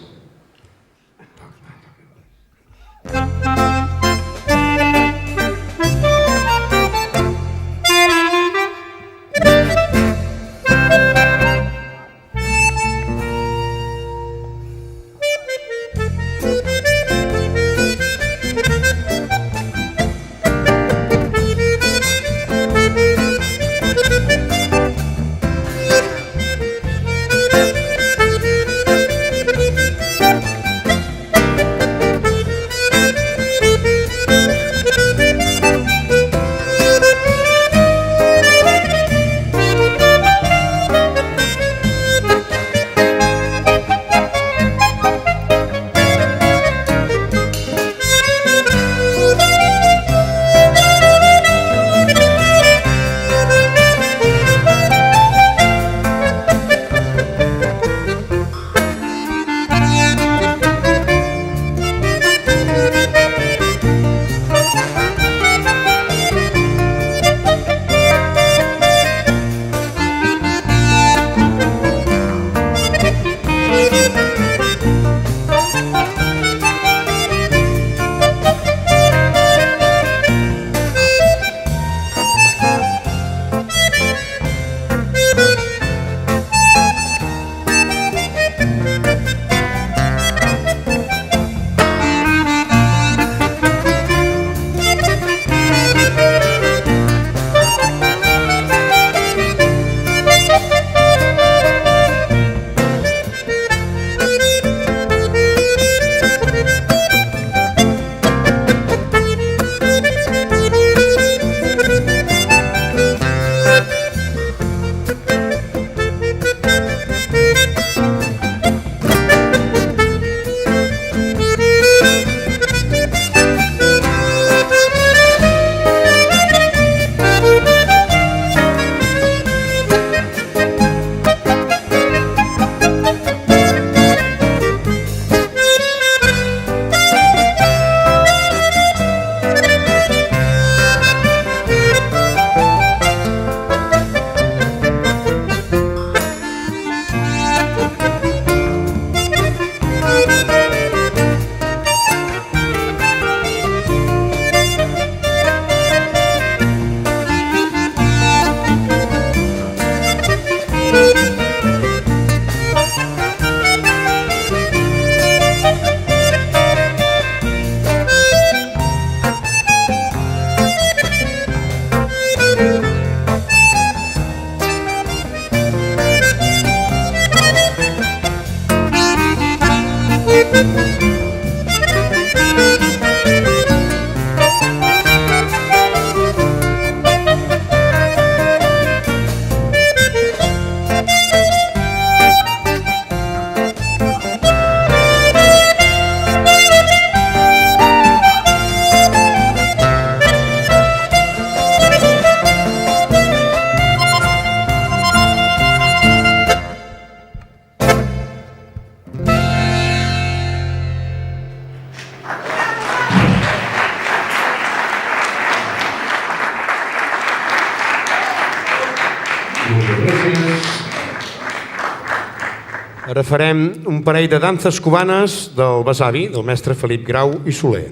Ara farem un parell de danses cubanes del besavi, del mestre Felip Grau i Soler.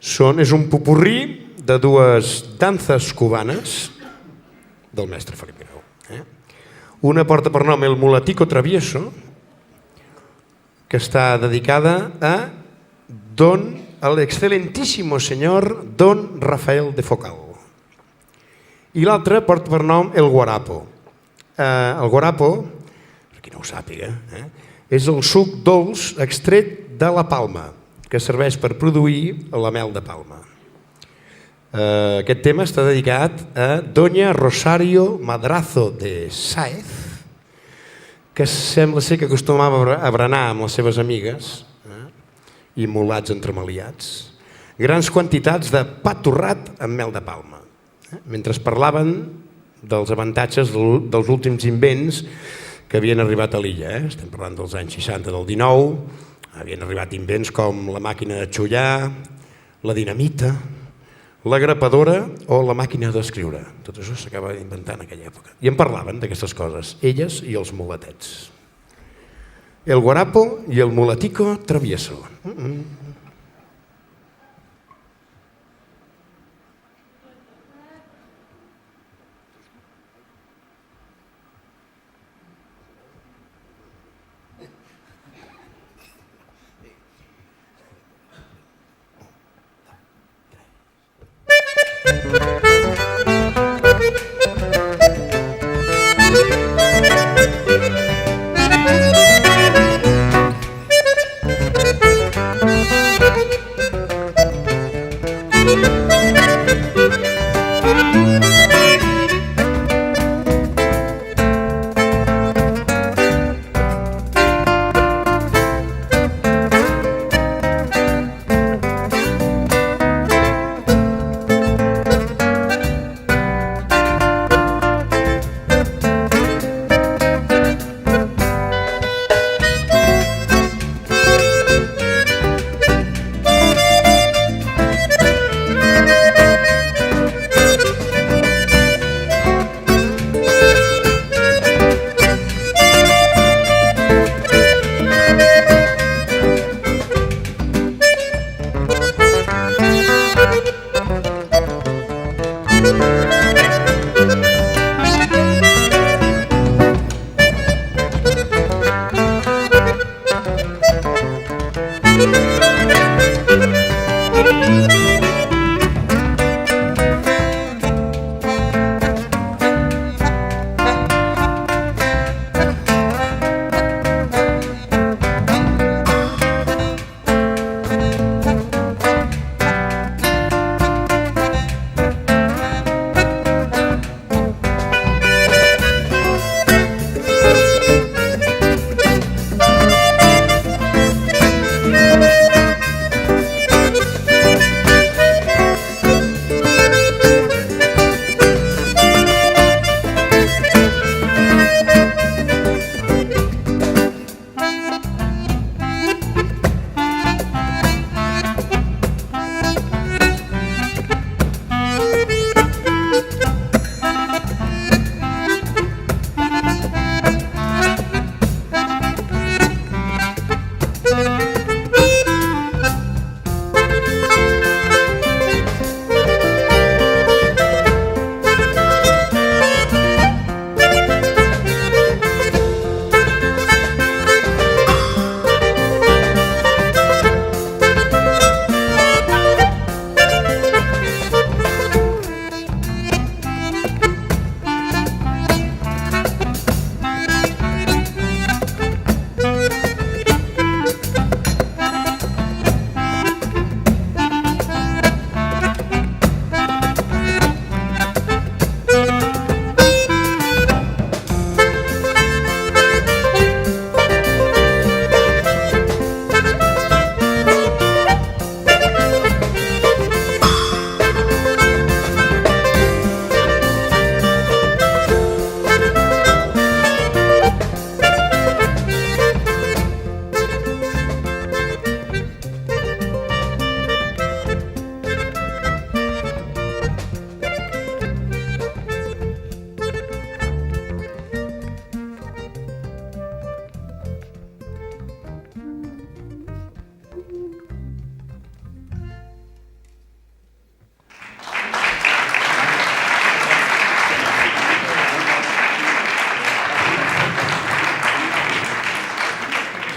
És un popurrí de dues danses cubanes del mestre Felip Grau. Una porta per nom El Mulatico Travieso, que està dedicada a al excelentísimo señor Don Rafael de Focal. I l'altra porta per nom El Guarapo. El guarapo, per qui no ho sàpiga, és el suc dolç extret de la palma, que serveix per produir la mel de palma. Aquest tema està dedicat a Doña Rosario Madrazo de Sáez, que sembla ser que acostumava a berenar amb les seves amigues i mulats entremaliats grans quantitats de pa torrat amb mel de palma, mentre parlaven dels avantatges dels últims invents que havien arribat a l'illa. Estem parlant dels anys 60 del 19, havien arribat invents com la màquina de xollar, la dinamita, la grapadora o la màquina d'escriure. Tot això s'acaba d'inventar en aquella època. I en parlaven d'aquestes coses, elles i els mulatets. El guarapo i el mulatico travieso.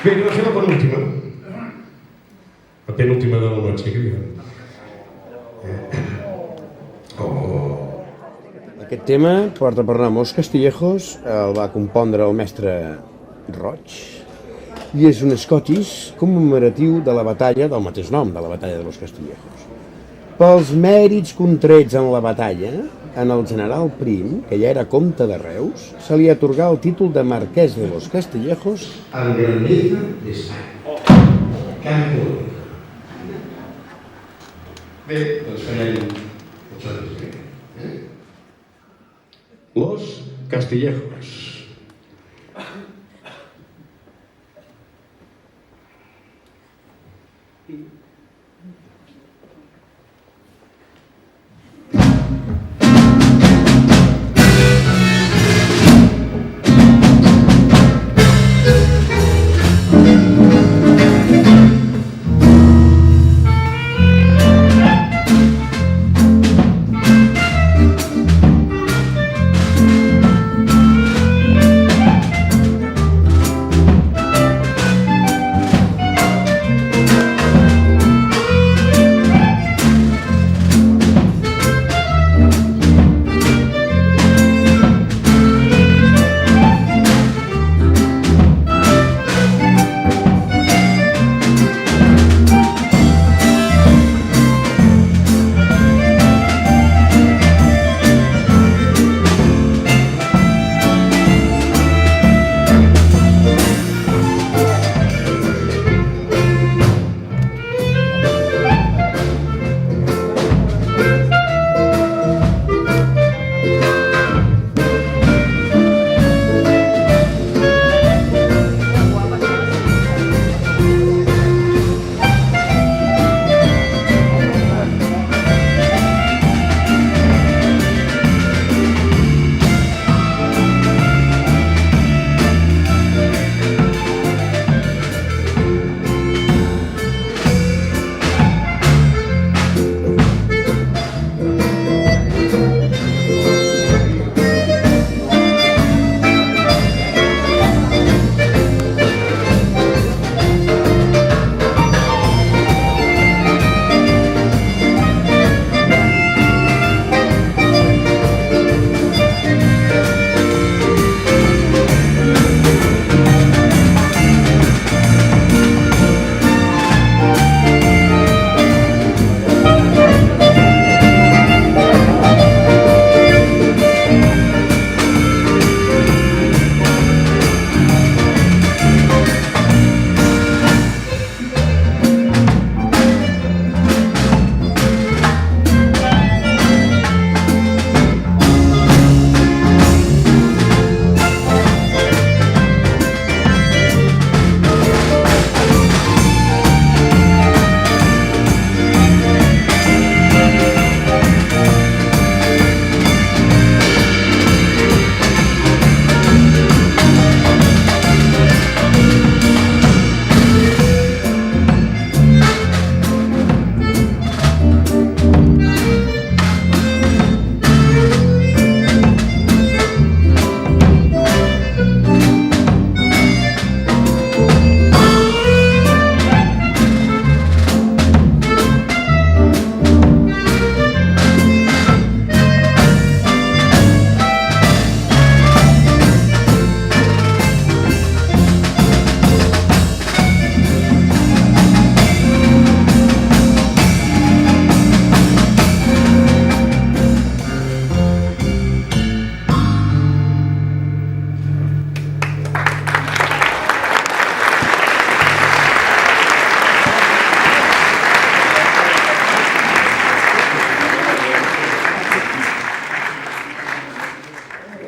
Bé, va ser la penúltima. La penúltima de la noche, que diuen. Aquest tema, Porta per Ramos Castillejos, el va compondre el mestre Roig i és un Scottish commemoratiu de la batalla del mateix nom, de la batalla de los Castillejos. Pels mèrits contrets en la batalla, en el general Prim, que ja era comte de Reus, se li atorgà el títol de marquès de los Castillejos en grandeza d'Espanya. Campo. Bé, doncs farem vosaltres bé. Los Castillejos.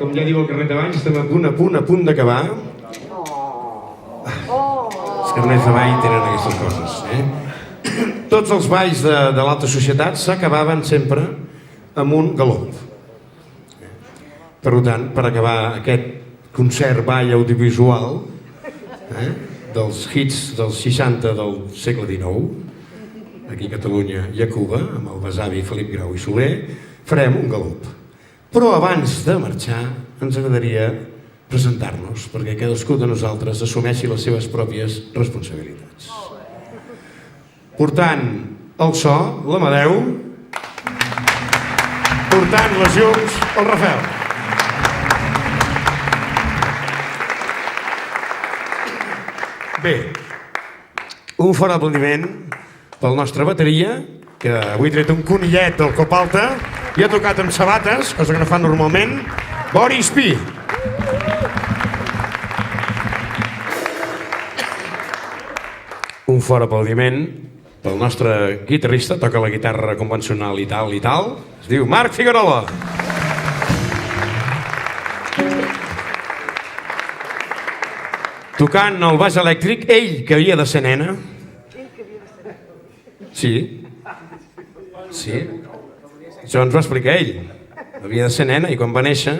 Com ja diu el carnet d'abans, estem a punt d'acabar. Els carnets de ball tenen aquestes coses. Tots els balls de l'alta societat s'acabaven sempre amb un galop. Per tant, per acabar aquest concert ball audiovisual dels hits dels 60 del segle XIX, aquí a Catalunya i a Cuba, amb el besavi Felip Grau i Soler, farem un galop. Però abans de marxar ens agradaria presentar-nos perquè cadascú de nosaltres assumeixi les seves pròpies responsabilitats. Portant el so, l'Amadeu, portant les llums, el Rafael. Bé, un fort aplaudiment pel nostre bateria, que avui ha tret un conillet del cop alta i ha tocat amb sabates, cosa que no fa normalment, Boris Pi. Un fort aplaudiment pel nostre guitarrista, toca la guitarra convencional i tal, es diu Marc Figuerola. Tocant el baix elèctric, ell, que havia de ser nena. Sí. Sí. Això ens va explicar ell. Havia de ser nena i quan va néixer,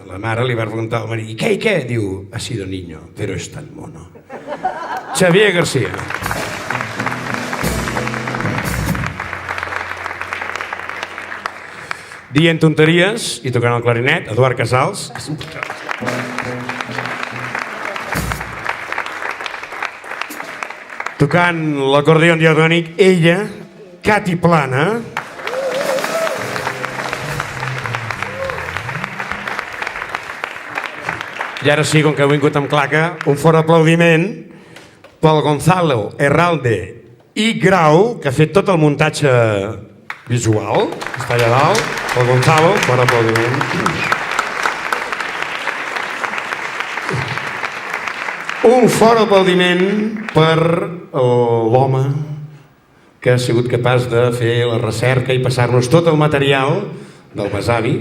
la mare li va preguntar al marit, i què? Diu, ha sido niño, pero es tan mono. Xavier García. Dient tonteries i tocant el clarinet, Eduard Casals. Tocant l'acordió diatònic, ella, Cati Plana. I ara sí, com que heu vingut amb claca, un fort aplaudiment pel Gonzalo Herralde i Grau, que ha fet tot el muntatge visual. Està allà dalt, el Gonzalo, fort aplaudiment. Un fort aplaudiment per l'home que ha sigut capaç de fer la recerca i passar-nos tot el material del besavi,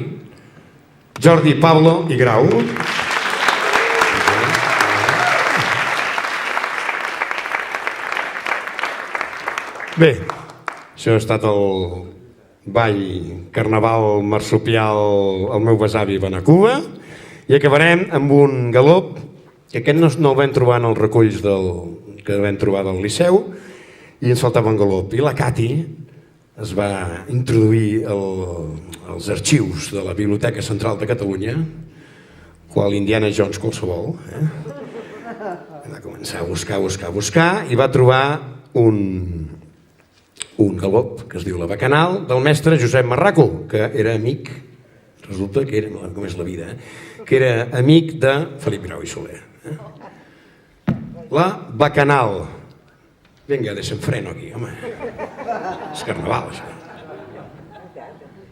Jordi Pablo i Grau. Bé, això ha estat el ball carnaval marsupial al meu besavi Benacuba i acabarem amb un galop que aquest no el vam trobar en els reculls que vam trobar del Liceu i ens faltava un galop. I la Cati es va introduir als arxius de la Biblioteca Central de Catalunya, qual Indiana Jones qualsevol. Va començar a buscar i va trobar un galop que es diu La Bacanal del mestre Josep Marraco, que era amic, resulta que era, com és la vida, que era amic de Felip Grau i Soler. La Bacanal. Vinga, desenfreno aquí, home. És carnaval, això.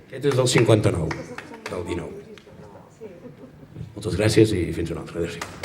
Aquest és del 59, del 19. Moltes gràcies i fins una altra. Adéu-siau.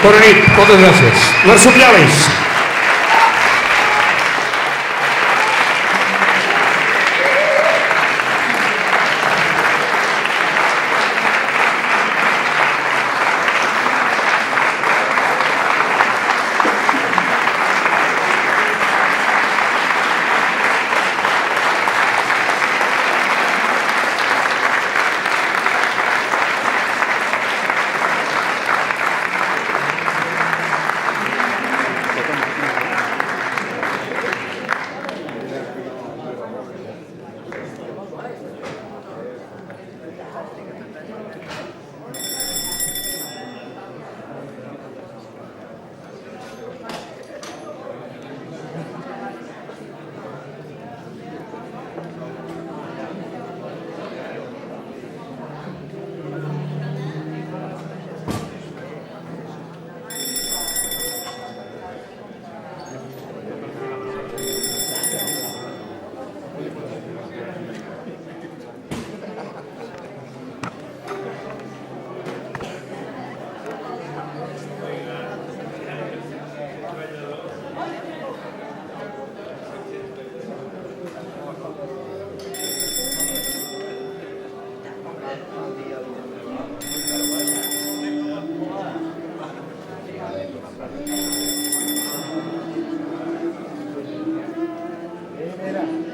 Bona nit, moltes gràcies. Les Sopiales. Mira.